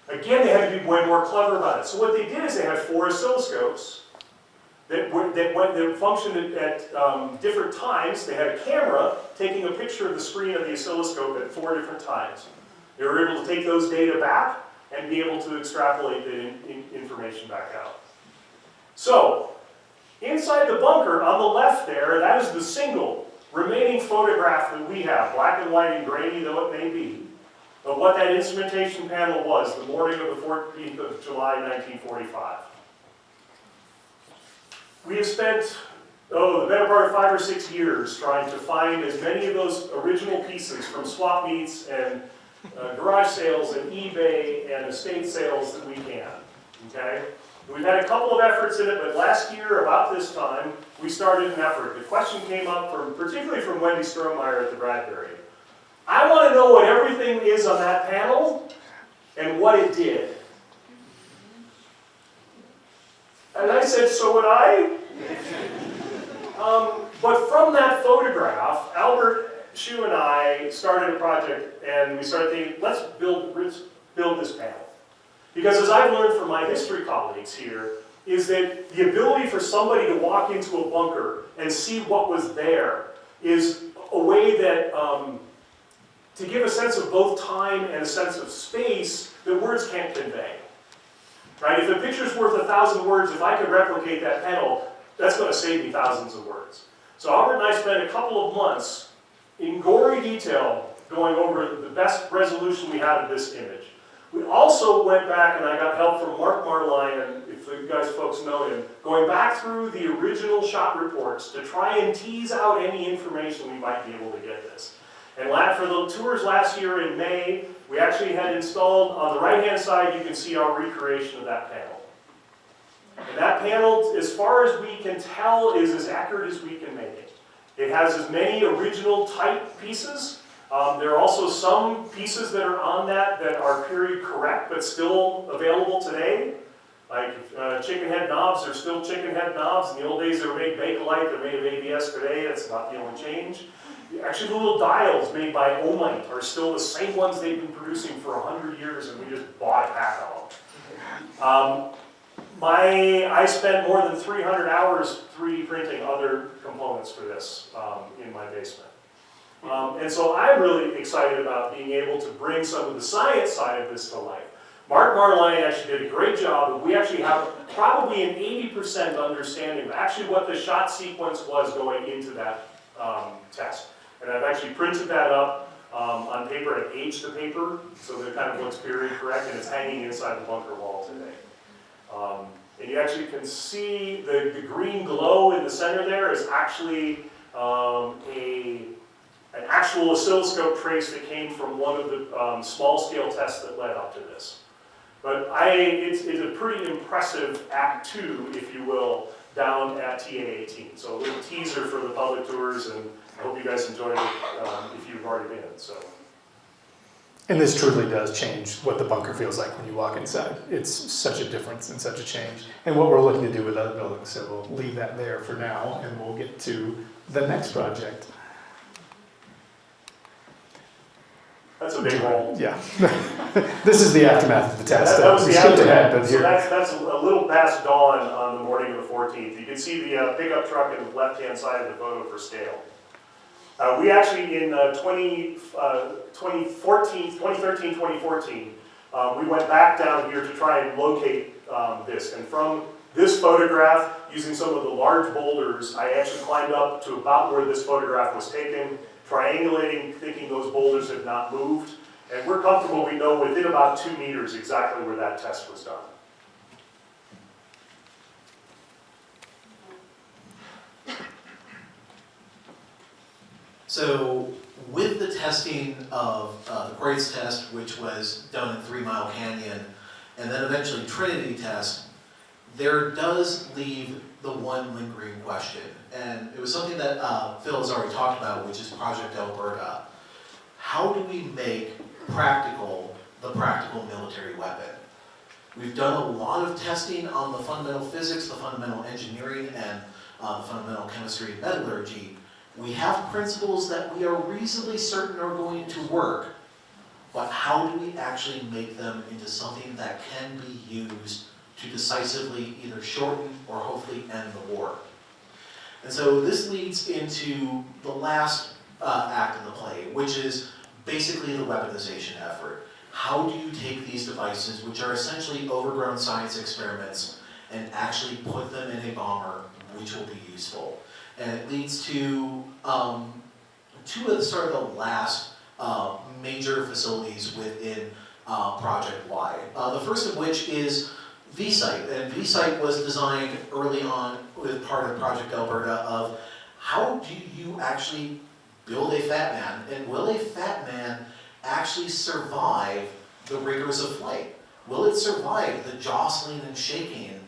Again, they had to be way more clever about it. So what they did is they had 4 oscilloscopes that functioned at different times. They had a camera taking a picture of the screen of the oscilloscope at 4 different times. They were able to take those data back and be able to extrapolate the information back out. So, inside the bunker on the left there, that is the single remaining photograph that we have, black and white and grainy though it may be, of what that instrumentation panel was the morning of the 14th of July, 1945. We have spent, the better part of 5 or 6 years trying to find as many of those original pieces from swap meets and garage sales and eBay and estate sales that we can, okay? We've had a couple of efforts in it, but last year, about this time, we started an effort. The question came up, particularly from Wendy Strohmeyer at the Bradbury. I want to know what everything is on that panel and what it did. And I said, so would I? But from that photograph, Albert Shu and I started a project, and we started thinking, let's build this panel. Because as I've learned from my history colleagues here, is that the ability for somebody to walk into a bunker and see what was there is a way that, to give a sense of both time and a sense of space that words can't convey. Right? If a picture's worth 1,000 words, if I could replicate that panel, that's going to save me thousands of words. So Albert and I spent a couple of months in gory detail going over the best resolution we had of this image. We also went back, and I got help from Mark Marline, if you guys folks know him, going back through the original shot reports to try and tease out any information we might be able to get this. And for the tours last year in May, we actually had installed, on the right-hand side, you can see our recreation of that panel. And that panel, as far as we can tell, is as accurate as we can make it. It has as many original type pieces. There are also some pieces that are on that are period correct, but still available today. Like chicken head knobs are still chicken head knobs. In the old days they were made Bakelite, they're made of ABS today. That's not the only change. Actually, the little dials made by Omite are still the same ones they've been producing for 100 years, and we just bought a pack of them. I spent more than 300 hours 3D printing other components for this in my basement. And so I'm really excited about being able to bring some of the science side of this to life. Mark Marline actually did a great job, and we actually have probably an 80% understanding of actually what the shot sequence was going into that test. And I've actually printed that up on paper and aged the paper so that it kind of looks period correct, and it's hanging inside the bunker wall today. And you actually can see the green glow in the center there is actually an actual oscilloscope trace that came from one of the small-scale tests that led up to this. But it's a pretty impressive Act 2, if you will, down at TA18. So a little teaser for the public tours, and I hope you guys enjoyed it if you've already been. So. And this truly does change what the bunker feels like when you walk inside. It's such a difference and such a change. And what we're looking to do with other buildings, so we'll leave that there for now, and we'll get to the next project. That's a big roll. Yeah. This is the aftermath of the test. That was We the skipped ahead, aftermath. but So here. that's a little past dawn on the morning of the 14th. You can see the pickup truck in the left-hand side of the photo for scale. We actually, in 2013, 2014, we went back down here to try and locate this. And from this photograph, using some of the large boulders, I actually climbed up to about where this photograph was taken, triangulating, thinking those boulders had not moved. And we're comfortable, we know within about 2 meters exactly where that test was done. So with the testing of the Quartz test, which was done in 3 Mile Canyon, and then eventually Trinity test, there does leave the one lingering question. And it was something that Phil has already talked about, which is Project Alberta. How do we make practical the practical military weapon? We've done a lot of testing on the fundamental physics, the fundamental engineering, and the fundamental chemistry and metallurgy. We have principles that we are reasonably certain are going to work, but how do we actually make them into something that can be used to decisively either shorten or hopefully end the war? And so this leads into the last act of the play, which is basically the weaponization effort. How do you take these devices, which are essentially overgrown science experiments, and actually put them in a bomber which will be useful? And it leads to two of the sort of the last major facilities within Project Y. The first of which is V-Site, and V-Site was designed early on with part of Project Alberta of how do you actually build a Fat Man, and will a Fat Man actually survive the rigors of flight? Will it survive the jostling and shaking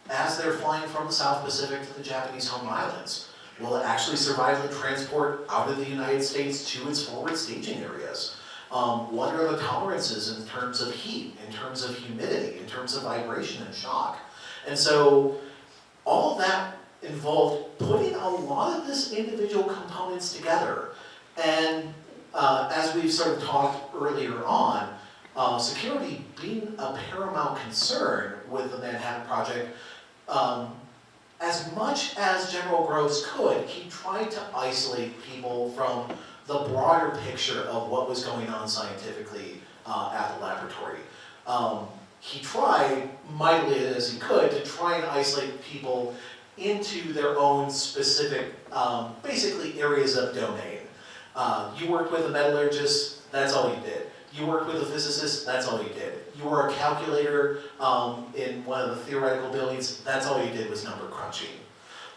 as they're flying from the South Pacific to the Japanese home islands? Will it actually survive the transport out of the United States to its forward staging areas? What are the tolerances in terms of heat, in terms of humidity, in terms of vibration and shock? And so all of that involved putting a lot of this individual components together. And as we've sort of talked earlier on, security being a paramount concern with the Manhattan Project, as much as General Groves could, he tried to isolate people from the broader picture of what was going on scientifically at the laboratory. He tried, mightily as he could, to try and isolate people into their own specific, basically areas of domain. You worked with a metallurgist, that's all you did. You worked with a physicist, that's all you did. You were a calculator in one of the theoretical buildings, that's all you did was number crunching.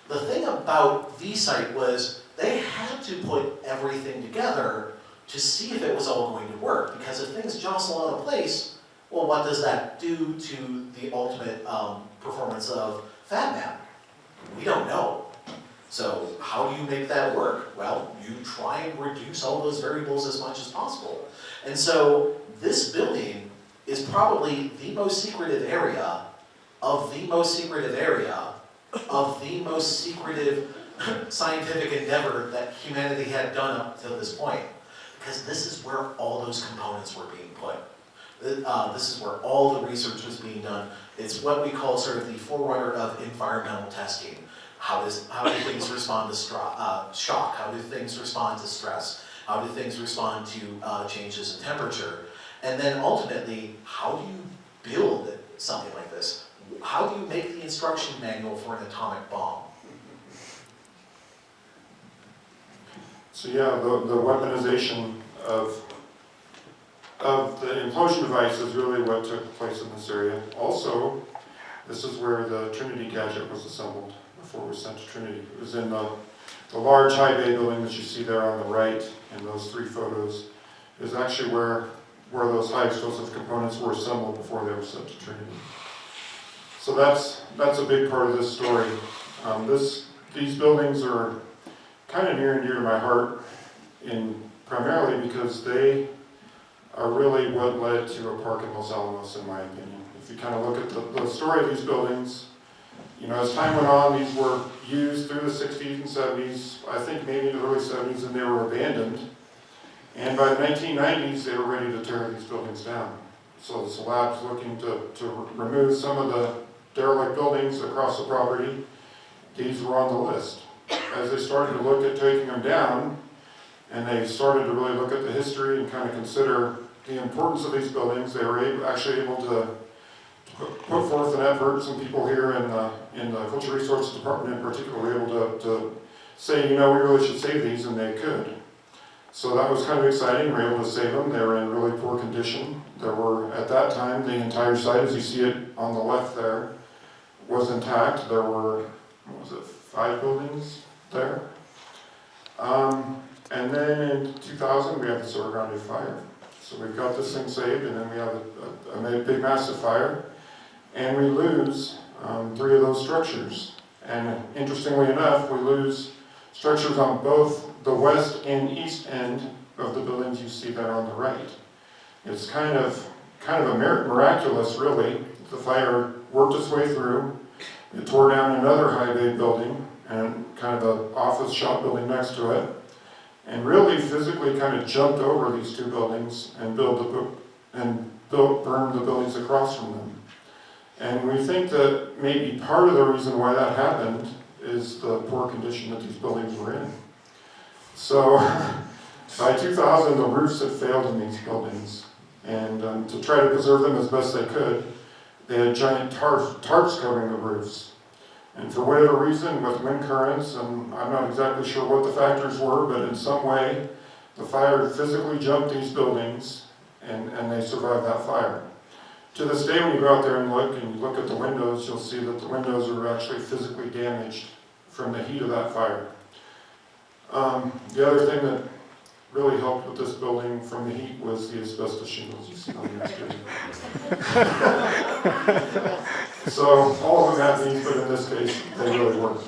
The thing about V-Site was they had to put everything together to see if it was all going to work, because if things jostle out of place, well, what does that do to the ultimate performance of Fat Man? We don't know. So how do you make that work? Well, you try and reduce all those variables as much as possible. And so this building is probably the most secretive area of the most secretive area of the most secretive scientific endeavor that humanity had done up to this point. Because this is where all those components were being put. This is where all the research was being done. It's what we call sort of the forerunner of environmental testing. How do things respond to shock? How do things respond to stress? How do things respond to changes in temperature? And then ultimately, how do you build something like this? How do you make the instruction manual for an atomic bomb? So yeah, the weaponization of the implosion device is really what took place in this area. Also, This is where the Trinity gadget was assembled before it was sent to Trinity. It was in the large high bay building that you see there on the right in those 3 photos. Is actually where those high explosive components were assembled before they were sent to Trinity. So that's a big part of this story. These buildings are kind of near and dear to my heart, primarily because they are really what led to a park in Los Alamos, in my opinion. If you kind of look at the story of these buildings, you know, as time went on, these were used through the 60s and 70s, I think maybe in the early 70s, and they were abandoned. And by the 1990s, they were ready to tear these buildings down. So the lab's looking to remove some of the derelict buildings across the property. These were on the list. As they started to look at taking them down, and they started to really look at the history and kind of consider the importance of these buildings, they were actually able to put forth an effort. Some people here in the Cultural Resources Department in particular were able to say, you know, we really should save these, and they could. So that was kind of exciting. We were able to save them. They were in really poor condition. There were, at that time, the entire site, as you see it on the left there, was intact. There were, 5 buildings there. And then in 2000, we had the Cerro Grande fire. So we've got this thing saved, and then we have a big, massive fire. And we lose 3 of those structures. And interestingly enough, we lose structures on both the west and east end of the buildings you see there on the right. It's kind of a miraculous, really. The fire worked its way through. It tore down another high bay building and kind of an office shop building next to it, and really physically kind of jumped over these 2 buildings and burned the buildings across from them. And we think that maybe part of the reason why that happened is the poor condition that these buildings were in. So by 2000, the roofs had failed in these buildings, and to try to preserve them as best they could, they had giant tarps covering the roofs. And for whatever reason, with wind currents, and I'm not exactly sure what the factors were, but in some way, the fire physically jumped these buildings, and they survived that fire. To this day, when you go out there and you look at the windows, you'll see that the windows are actually physically damaged from the heat of that fire. The other thing that really helped with this building from the heat was the asbestos shingles you see on the exterior. So all of them have these, but in this case, they really worked.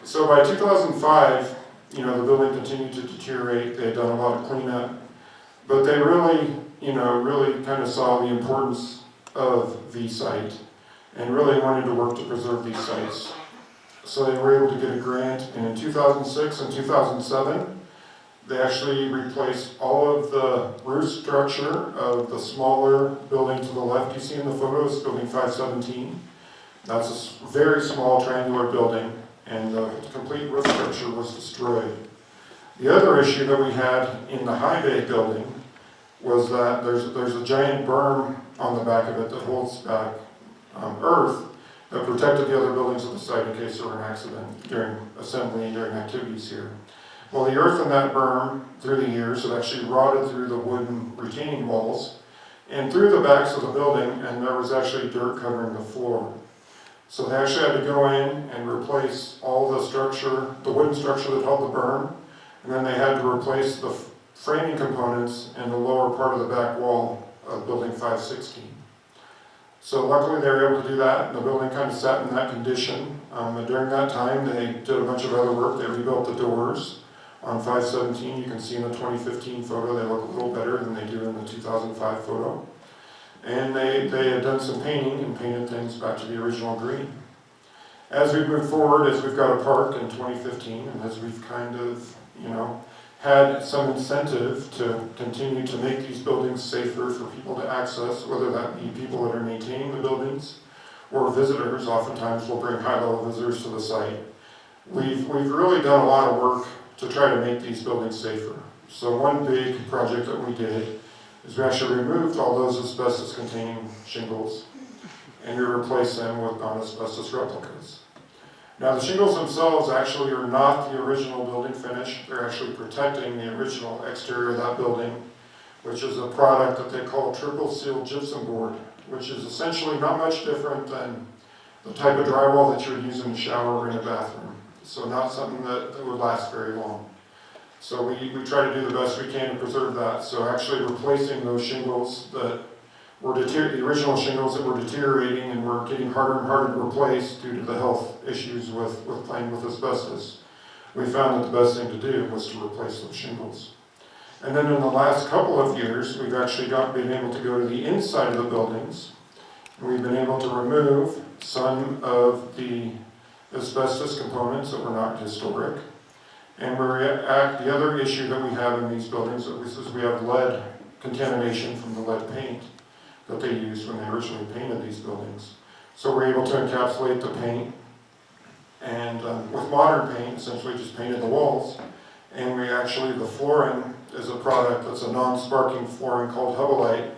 So by 2005, you know, the building continued to deteriorate. They had done a lot of cleanup, but they really kind of saw the importance of the site and really wanted to work to preserve these sites. So they were able to get a grant, and in 2006 and 2007, they actually replaced all of the roof structure of the smaller building to the left you see in the photos, building 517. That's a very small triangular building, and the complete roof structure was destroyed. The other issue that we had in the high bay building was that there's a giant berm on the back of it that holds back earth that protected the other buildings of the site in case there were an accident during assembly and during activities here. Well, the earth in that berm, through the years, it actually rotted through the wooden retaining walls and through the backs of the building, and there was actually dirt covering the floor. So they actually had to go in and replace all the structure, the wooden structure that held the berm, and then they had to replace the framing components in the lower part of the back wall of building 516. So luckily they were able to do that, and the building kind of sat in that condition. And during that time, they did a bunch of other work. They rebuilt the doors on 517. You can see in the 2015 photo, they look a little better than they do in the 2005 photo. And they had done some painting and painted things back to the original green. As we move forward, as we've got a park in 2015, and as we've kind of, had some incentive to continue to make these buildings safer for people to access, whether that be people that are maintaining the buildings or visitors. Oftentimes we'll bring high-level visitors to the site. We've really done a lot of work to try to make these buildings safer. So one big project that we did is we actually removed all those asbestos-containing shingles, and we replaced them with non-asbestos replicas. Now the shingles themselves actually are not the original building finish. They're actually protecting the original exterior of that building, which is a product that they call triple seal gypsum board, which is essentially not much different than the type of drywall that you would use in a shower or in a bathroom. So not something that would last very long. So we try to do the best we can to preserve that. So actually replacing those shingles that were the original shingles that were deteriorating and were getting harder and harder to replace due to the health issues with playing with asbestos. We found that the best thing to do was to replace those shingles. And then in the last couple of years, we've actually been able to go to the inside of the buildings. And we've been able to remove some of the asbestos components that were not historic. And the other issue that we have in these buildings is we have lead contamination from the lead paint that they used when they originally painted these buildings. So we're able to encapsulate the paint, and with modern paint, essentially just painted the walls. And the flooring is a product that's a non-sparking flooring called Hubelite,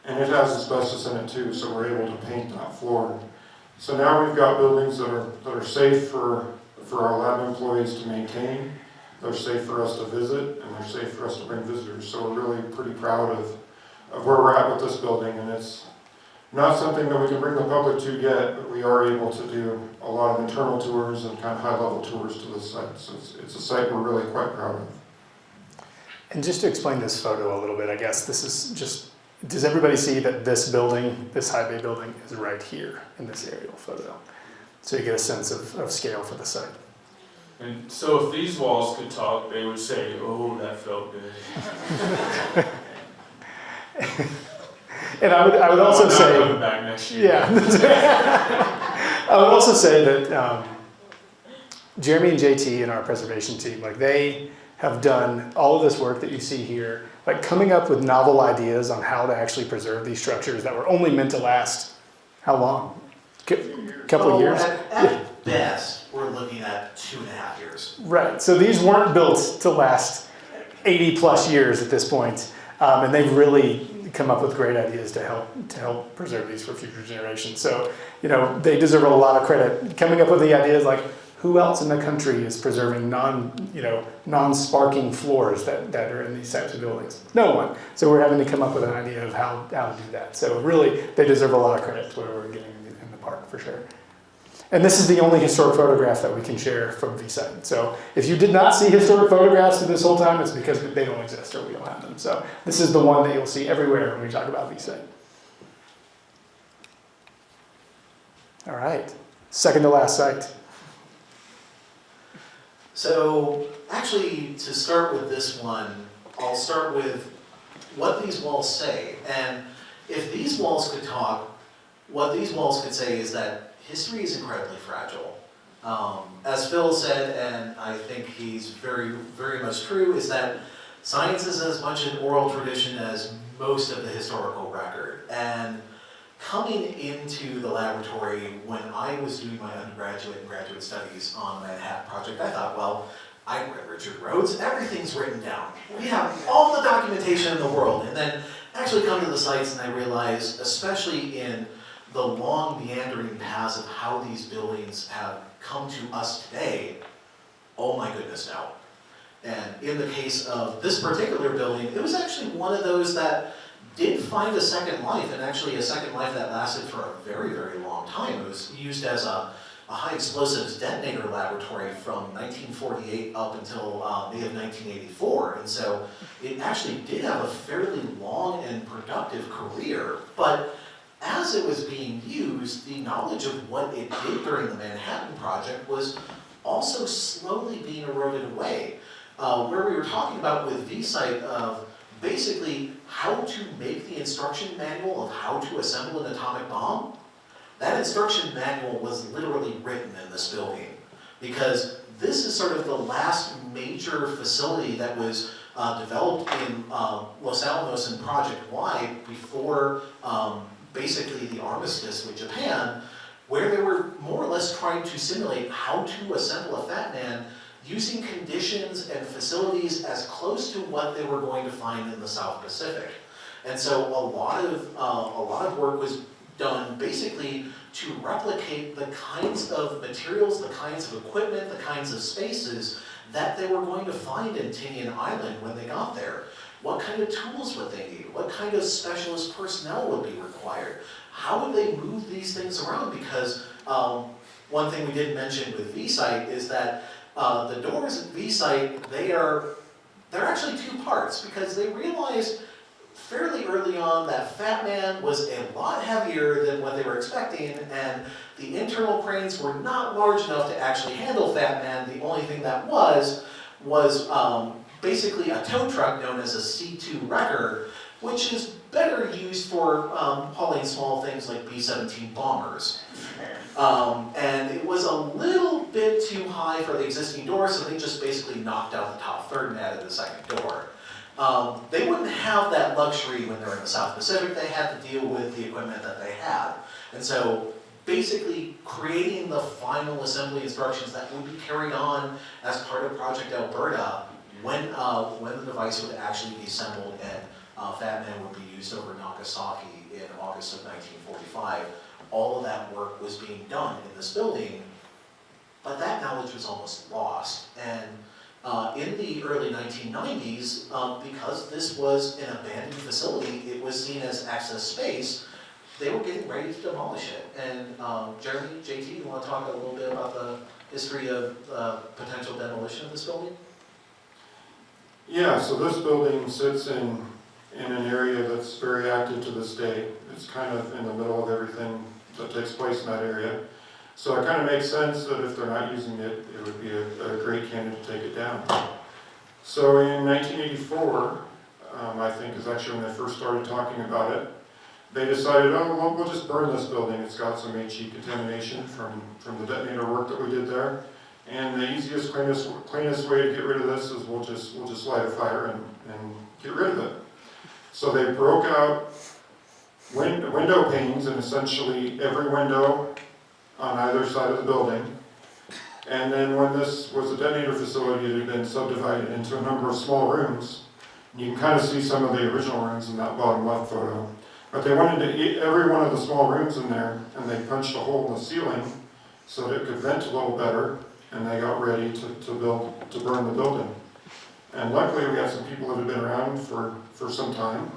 and it has asbestos in it too, so we're able to paint that floor. So now we've got buildings that are safe for our lab employees to maintain, they're safe for us to visit, and they're safe for us to bring visitors. So we're really pretty proud of where we're at with this building, and it's not something that we can bring the public to yet, but we are able to do a lot of internal tours and kind of high-level tours to this site. So it's a site we're really quite proud of. And just to explain this photo a little bit, I guess this is just, does everybody see that this building, this high bay building, is right here in this aerial photo? So you get a sense of scale for the site. And so if these walls could talk, they would say, "Oh, that felt good." And I would also say, coming back next year. yeah, I would also say that Jeremy and JT and our preservation team, like they have done all of this work that you see here, like coming up with novel ideas on how to actually preserve these structures that were only meant to last, how long? Couple of years? At best, we're looking at 2.5 years. Right, so these weren't built to last 80 plus years at this point, and they've really come up with great ideas to help preserve these for future generations. So, you know, they deserve a lot of credit. Coming up with the ideas like, who else in the country is preserving non-sparking floors that are in these types of buildings? No one. So we're having to come up with an idea of how to do that. So really, they deserve a lot of credit to whatever we're getting in the park for sure. And this is the only historic photograph that we can share from V-Site. So if you did not see historic photographs this whole time, it's because they don't exist or we don't have them. So this is the one that you'll see everywhere when we talk about V-Site. All right, second to last site. So actually, to start with this one, I'll start with what these walls say. And if these walls could talk, what these walls could say is that history is incredibly fragile. As Phil said, and I think he's very, very much true, is that science is as much an oral tradition as most of the historical record. And coming into the laboratory when I was doing my undergraduate and graduate studies on the Manhattan Project, I thought, well, I read Richard Rhodes, everything's written down. We have all the documentation in the world. And then actually come to the sites and I realized, especially in the long meandering paths of how these buildings have come to us today, oh my goodness no. And in the case of this particular building, it was actually one of those that did find a second life, and actually a second life that lasted for a very, very long time. It was used as a high explosives detonator laboratory from 1948 up until May of 1984. And so it actually did have a fairly long and productive career. But as it was being used, the knowledge of what it did during the Manhattan Project was also slowly being eroded away. Where we were talking about with V-Site of basically how to make the instruction manual of how to assemble an atomic bomb, that instruction manual was literally written in this building, because this is sort of the last major facility that was developed in Los Alamos and Project Y before basically the armistice with Japan, where they were more or less trying to simulate how to assemble a Fat Man using conditions and facilities as close to what they were going to find in the South Pacific. And so a lot of work was done basically to replicate the kinds of materials, the kinds of equipment, the kinds of spaces that they were going to find in Tinian Island when they got there. What kind of tools would they need? What kind of specialist personnel would be required? How would they move these things around? Because one thing we didn't mention with V-Site is that the doors at V-Site, they're actually two parts, because they realized fairly early on that Fat Man was a lot heavier than what they were expecting, and the internal cranes were not large enough to actually handle Fat Man. The only thing that was basically a tow truck known as a C2 wrecker, which is better used for hauling small things like B-17 bombers. And it was a little bit too high for the existing door, so they just basically knocked out the top third and added the second door. They wouldn't have that luxury when they're in the South Pacific. They had to deal with the equipment that they had. And so basically creating the final assembly instructions that would be carried on as part of Project Alberta when the device would actually be assembled and Fat Man would be used over Nagasaki in August of 1945. All of that work was being done in this building, but that knowledge was almost lost. And in the early 1990s, because this was an abandoned facility, it was seen as access space, they were getting ready to demolish it. And Jeremy, JT, you want to talk a little bit about the history of potential demolition of this building? Yeah, so this building sits in an area that's very active to this day. It's kind of in the middle of everything that takes place in that area. So it kind of makes sense that if they're not using it, it would be a great candidate to take it down. So in 1984, I think is actually when they first started talking about it, they decided, oh, well, we'll just burn this building. It's got some HE contamination from the detonator work that we did there. And the easiest, cleanest way to get rid of this is we'll just light a fire and get rid of it. So they broke out window panes in essentially every window on either side of the building. And then when this was a detonator facility, it had been subdivided into a number of small rooms. And you can kind of see some of the original rooms in that bottom left photo. But they went into every one of the small rooms in there, and they punched a hole in the ceiling so that it could vent a little better, and they got ready to burn the building. And luckily we had some people that had been around for some time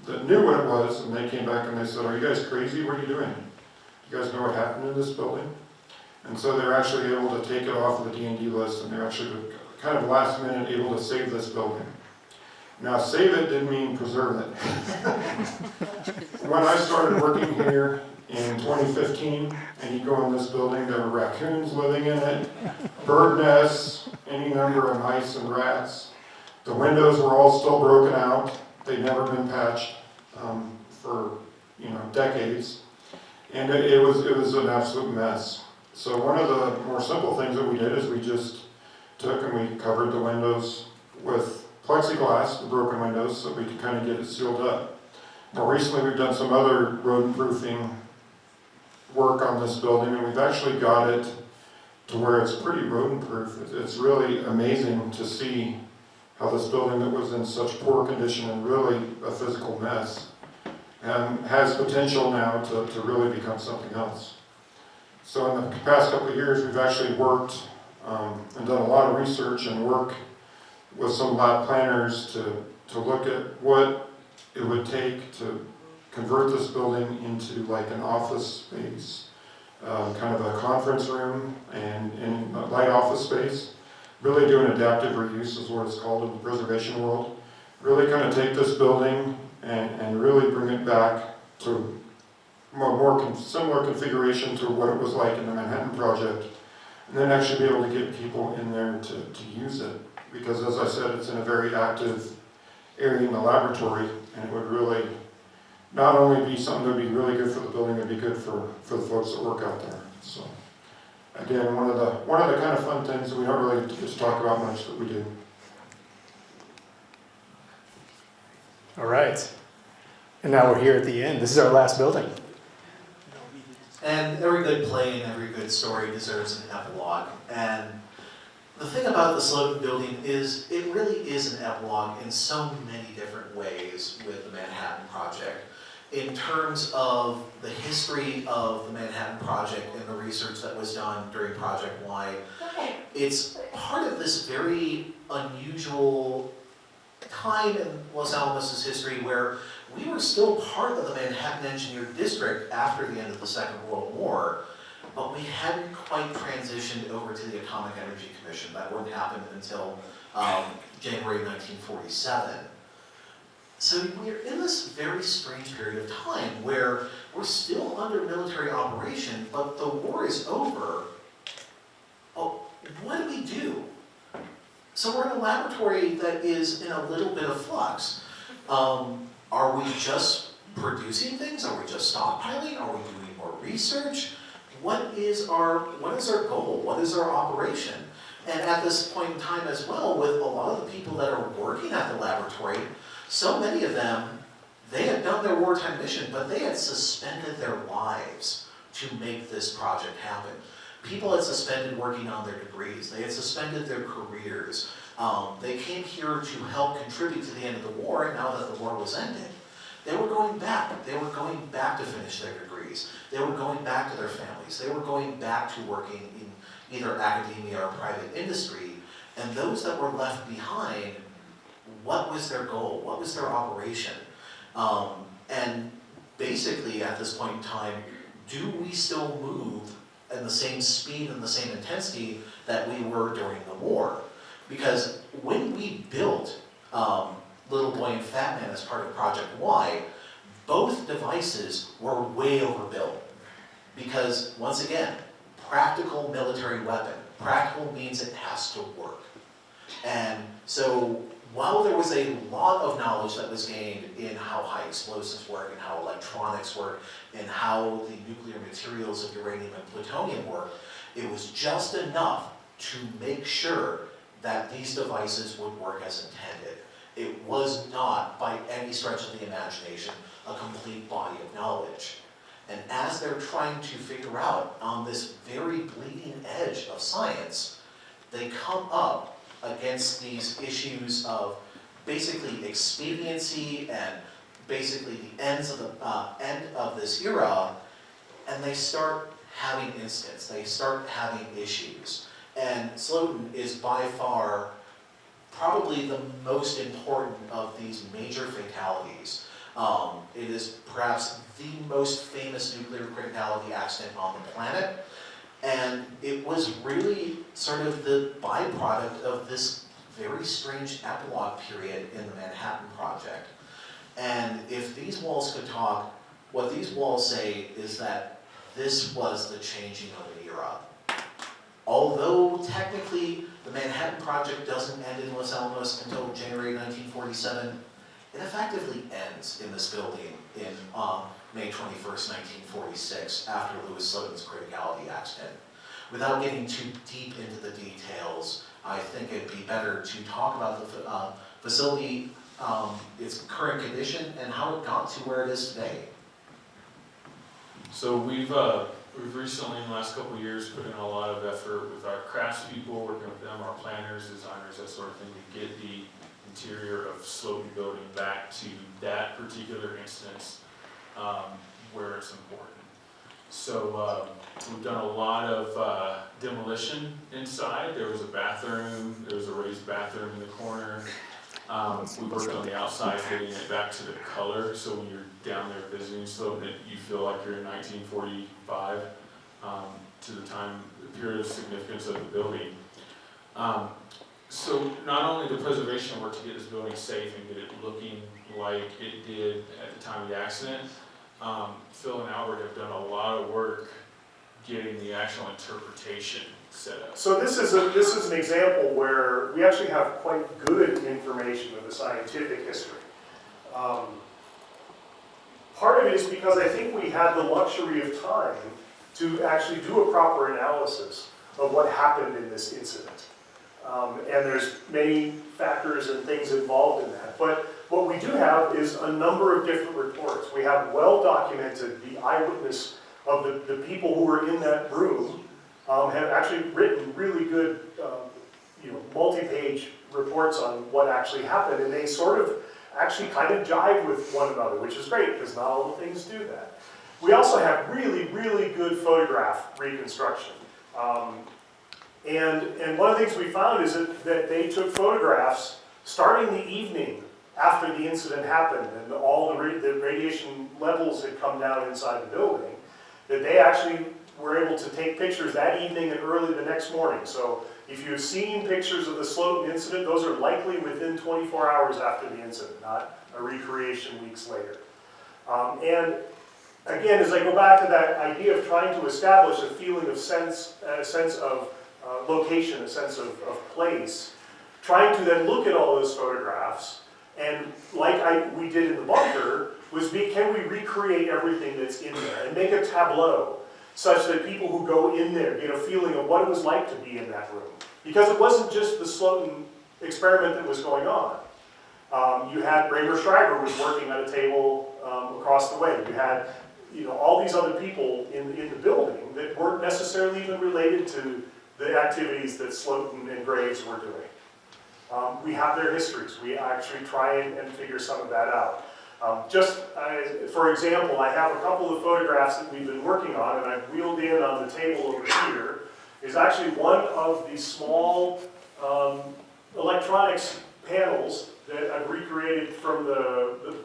that knew what it was, and they came back and they said, are you guys crazy? What are you doing? You guys know what happened in this building? And so they're actually able to take it off of the D&D list, and they're actually kind of last minute able to save this building. Now, save it didn't mean preserve it. When I started working here in 2015, and you go in this building, there were raccoons living in it, bird nests, any number of mice and rats. The windows were all still broken out. They'd never been patched for decades. And it was an absolute mess. So one of the more simple things that we did is we just took and we covered the windows with plexiglass, the broken windows, so we could kind of get it sealed up. More recently, we've done some other rodent-proofing work on this building, and we've actually got it to where it's pretty rodent-proof. It's really amazing to see how this building that was in such poor condition and really a physical mess has potential now to really become something else. So in the past couple of years, we've actually worked and done a lot of research and work with some lab planners to look at what it would take to convert this building into like an office space, kind of a conference room and a light office space. Really do an adaptive reuse is what it's called in the preservation world. Really kind of take this building and really bring it back to more similar configuration to what it was like in the Manhattan Project, and then actually be able to get people in there to use it. Because as I said, it's in a very active area in the laboratory, and it would really not only be something that would be really good for the building, it would be good for the folks that work out there. So again, one of the kind of fun things that we don't really just talk about much that we do. All right. And now we're here at the end. This is our last building. And every good play and every good story deserves an epilogue. And the thing about the Slogan building is it really is an epilogue in so many different ways with the Manhattan Project. In terms of the history of the Manhattan Project and the research that was done during Project Y, it's part of this very unusual time in Los Alamos' history where we were still part of the Manhattan Engineered District after the end of the Second World War, but we hadn't quite transitioned over to the Atomic Energy Commission. That wouldn't happen until January 1947. So we're in this very strange period of time where we're still under military operation, but the war is over. Oh, what do we do? So we're in a laboratory that is in a little bit of flux. Are we just producing things? Are we just stockpiling? Are we doing more research? What is our goal? What is our operation? And at this point in time as well, with a lot of the people that are working at the laboratory, so many of them, they had done their wartime mission, but they had suspended their lives to make this project happen. People had suspended working on their degrees. They had suspended their careers. They came here to help contribute to the end of the war, and now that the war was ended, they were going back. They were going back to finish their degrees. They were going back to their families. They were going back to working in either academia or private industry. And those that were left behind, what was their goal? What was their operation? And basically, at this point in time, do we still move at the same speed and the same intensity that we were during the war? Because when we built Little Boy and Fat Man as part of Project Y, both devices were way overbuilt. Because, once again, practical military weapon. Practical means it has to work. And so, while there was a lot of knowledge that was gained in how high explosives work, and how electronics work, and how the nuclear materials of uranium and plutonium work, it was just enough to make sure that these devices would work as intended. It was not, by any stretch of the imagination, a complete body of knowledge. And as they're trying to figure out on this very bleeding edge of science, they come up against these issues of basically expediency and basically the end of this era, and they start having incidents, they start having issues. And Slotin is by far probably the most important of these major fatalities. It is perhaps the most famous nuclear criticality accident on the planet. And it was really sort of the byproduct of this very strange epilogue period in the Manhattan Project. And if these walls could talk, what these walls say is that this was the changing of an era. Although technically the Manhattan Project doesn't end in Los Alamos until January 1947, it effectively ends in this building in May 21st, 1946, after Louis Slotin's criticality accident. Without getting too deep into the details, I think it'd be better to talk about the facility, its current condition, and how it got to where it is today. So we've recently, in the last couple of years, put in a lot of effort with our craftspeople, working with them, our planners, designers, that sort of thing, to get the interior of Slotin building back to that particular instance where it's important. So we've done a lot of demolition inside. There was a bathroom, there was a raised bathroom in the corner. We worked on the outside, getting it back to the color, so when you're down there visiting Slotin, you feel like you're in 1945 to the time, the period of significance of the building. So not only the preservation work to get this building safe and get it looking like it did at the time of the accident, Phil and Albert have done a lot of work getting the actual interpretation set up. So this is an example where we actually have quite good information of the scientific history. Part of it is because I think we had the luxury of time to actually do a proper analysis of what happened in this incident. And there's many factors and things involved in that. But what we do have is a number of different reports. We have well documented the eyewitness of the people who were in that room have actually written really good, multi-page reports on what actually happened, and they sort of actually kind of jive with one another, which is great because not all the things do that. We also have really, really good photograph reconstruction. And one of the things we found is that they took photographs starting the evening after the incident happened and all the radiation levels had come down inside the building, that they actually were able to take pictures that evening and early the next morning. So if you've seen pictures of the Slotin incident, those are likely within 24 hours after the incident, not a recreation weeks later. And again, as I go back to that idea of trying to establish a feeling of sense, a sense of location, a sense of place, trying to then look at all those photographs, and like we did in the bunker, can we recreate everything that's in there and make a tableau such that people who go in there get a feeling of what it was like to be in that room. Because it wasn't just the Slotin experiment that was going on. You had Raymer Schreiber was working at a table across the way. You had all these other people in the building that weren't necessarily even related to the activities that Slotin and Graves were doing. We have their histories. We actually try and figure some of that out. For example, I have a couple of photographs that we've been working on, and I've wheeled in on the table over here, is actually one of the small electronics panels that I've recreated from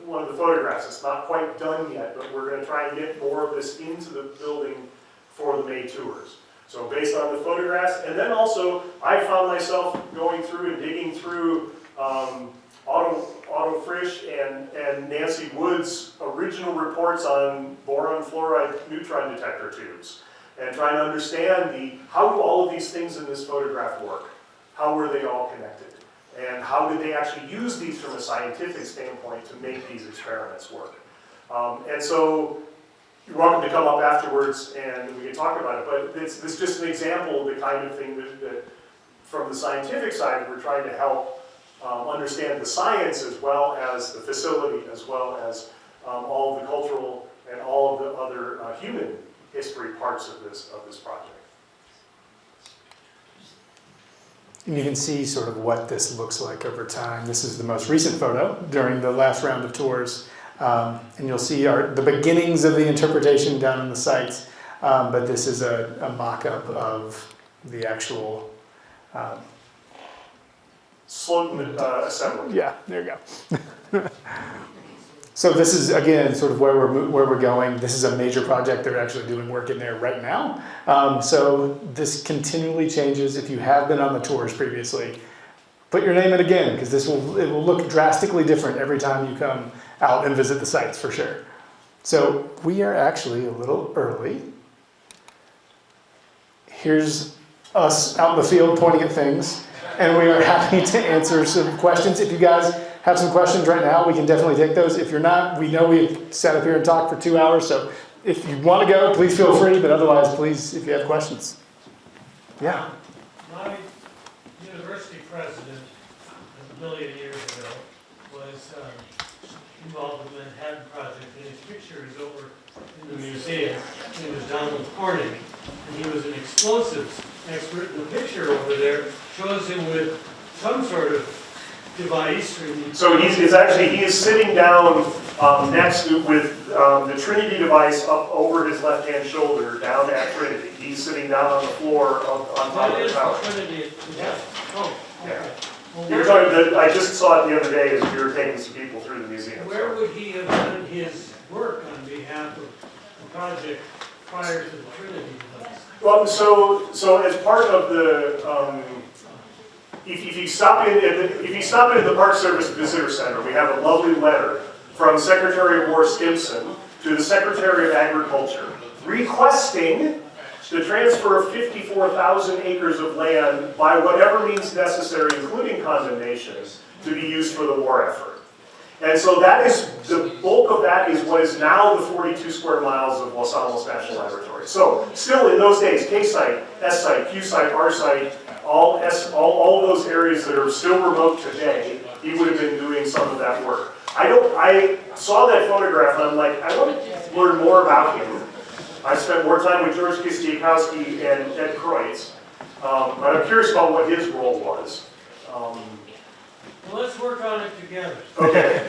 one of the photographs. It's not quite done yet, but we're going to try and get more of this into the building for the May tours. So based on the photographs, and then also I found myself going through and digging through Otto Frisch and Nancy Wood's original reports on boron fluoride neutron detector tubes, and trying to understand how do all of these things in this photograph work? How were they all connected? And how did they actually use these from a scientific standpoint to make these experiments work? And so you're welcome to come up afterwards and we can talk about it, but it's just an example of the kind of thing that from the scientific side, we're trying to help understand the science as well as the facility, as well as all of the cultural and all of the other human history parts of this project. And you can see sort of what this looks like over time. This is the most recent photo during the last round of tours. And you'll see the beginnings of the interpretation down in the sites. But this is a mock-up of the actual Slotin assembly. Yeah, there you go. So this is, again, sort of where we're going. This is a major project. They're actually doing work in there right now. So this continually changes. If you have been on the tours previously, put your name in again, because it will look drastically different every time you come out and visit the sites, for sure. So we are actually a little early. Here's us out in the field pointing at things, and we are happy to answer some questions. If you guys have some questions right now, we can definitely take those. If you're not, we know we've sat up here and talked for 2 hours, so if you want to go, please feel free, but otherwise, please, if you have questions. Yeah. My university president, a million years ago, was involved in the Manhattan Project, and his picture is over in the museum. His name was Donald Corning, and he was an explosives expert. And the picture over there shows him with some sort of device. So he is sitting down next to, with the Trinity device up over his left-hand shoulder down at Trinity. He's sitting down on the floor on top of the tower. Trinity. Yeah. Oh, okay. Yeah. Well, You're talking, I just saw it the other day as we were taking some people through the museum. Where would he have done his work on behalf of the project prior to the Trinity device? Well, so as part of the, if you stop in at the Park Service Visitor Center, we have a lovely letter from Secretary of War Stimson to the Secretary of Agriculture requesting the transfer of 54,000 acres of land by whatever means necessary, including condemnation, to be used for the war effort. And so that is, the bulk of that is what is now the 42 square miles of Los Alamos National Laboratory. So still in those days, K site, S site, Q site, R site, all of those areas that are still remote today, he would have been doing some of that work. I saw that photograph and I'm like, I want to learn more about him. I spent more time with George Kistiakowski and Ed Kreutz, but I'm curious about what his role was. Well, let's work on it together. Okay.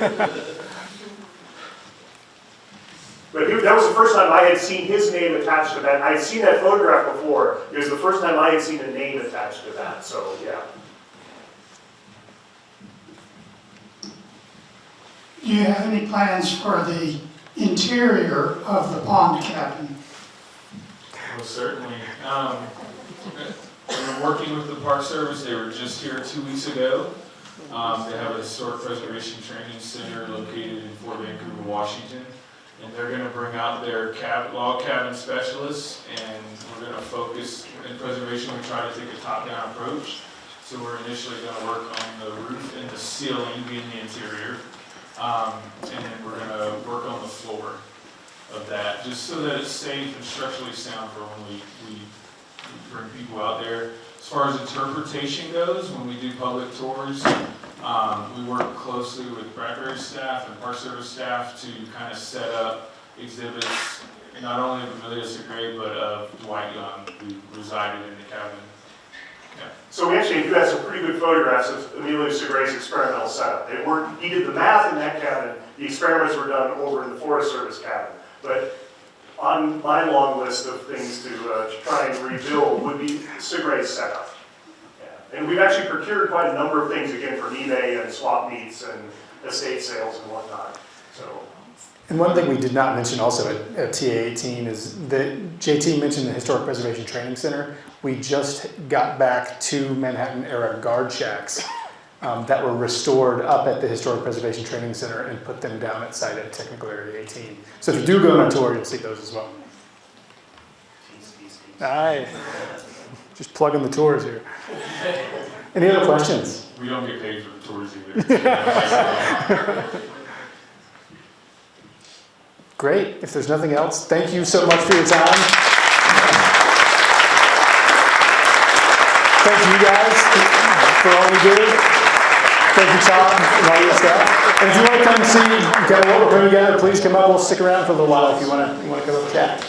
But that was the first time I had seen his name attached to that. I had seen that photograph before. It was the first time I had seen a name attached to that, so yeah. do you have any plans for the interior of the pond cabin? Well, certainly. We've been working with the Park Service. They were just here 2 weeks ago. They have a historic preservation training center located in Fort Vancouver, Washington. And they're going to bring out their log cabin specialists, and we're going to focus in preservation. We try to take a top-down approach. So we're initially going to work on the roof and the ceiling being the interior. And then we're going to work on the floor of that, just so that it's safe and structurally sound for when we bring people out there. As far as interpretation goes, when we do public tours, we work closely with Bradbury staff and Park Service staff to kind of set up exhibits, not only of Amelia Segre, but of Dwight Young, who resided in the cabin. Yeah. So we actually do have some pretty good photographs of Amelia Segre's experimental setup. He did the math in that cabin. The experiments were done over in the Forest Service cabin. But on my long list of things to try and rebuild would be Segre's setup. Yeah. And we've actually procured quite a number of things, again, from eBay and swap meets and estate sales and whatnot. So. And one thing we did not mention also at TA18 is that JT mentioned the Historic Preservation Training Center. We just got back 2 Manhattan-era guard shacks that were restored up at the Historic Preservation Training Center and put them down at site at Technical Area 18. So if you do go on a tour, you'll see those as well. Nice. Just plugging the tours here. Any other questions? We don't get paid for the tours either. Great. If there's nothing else, thank you so much for your time. Thank you guys for all you do. Thank you, Tom, and all your staff. And if you want to come see kind of what we're putting together, please come up. We'll stick around for a little while if you want to come up and chat.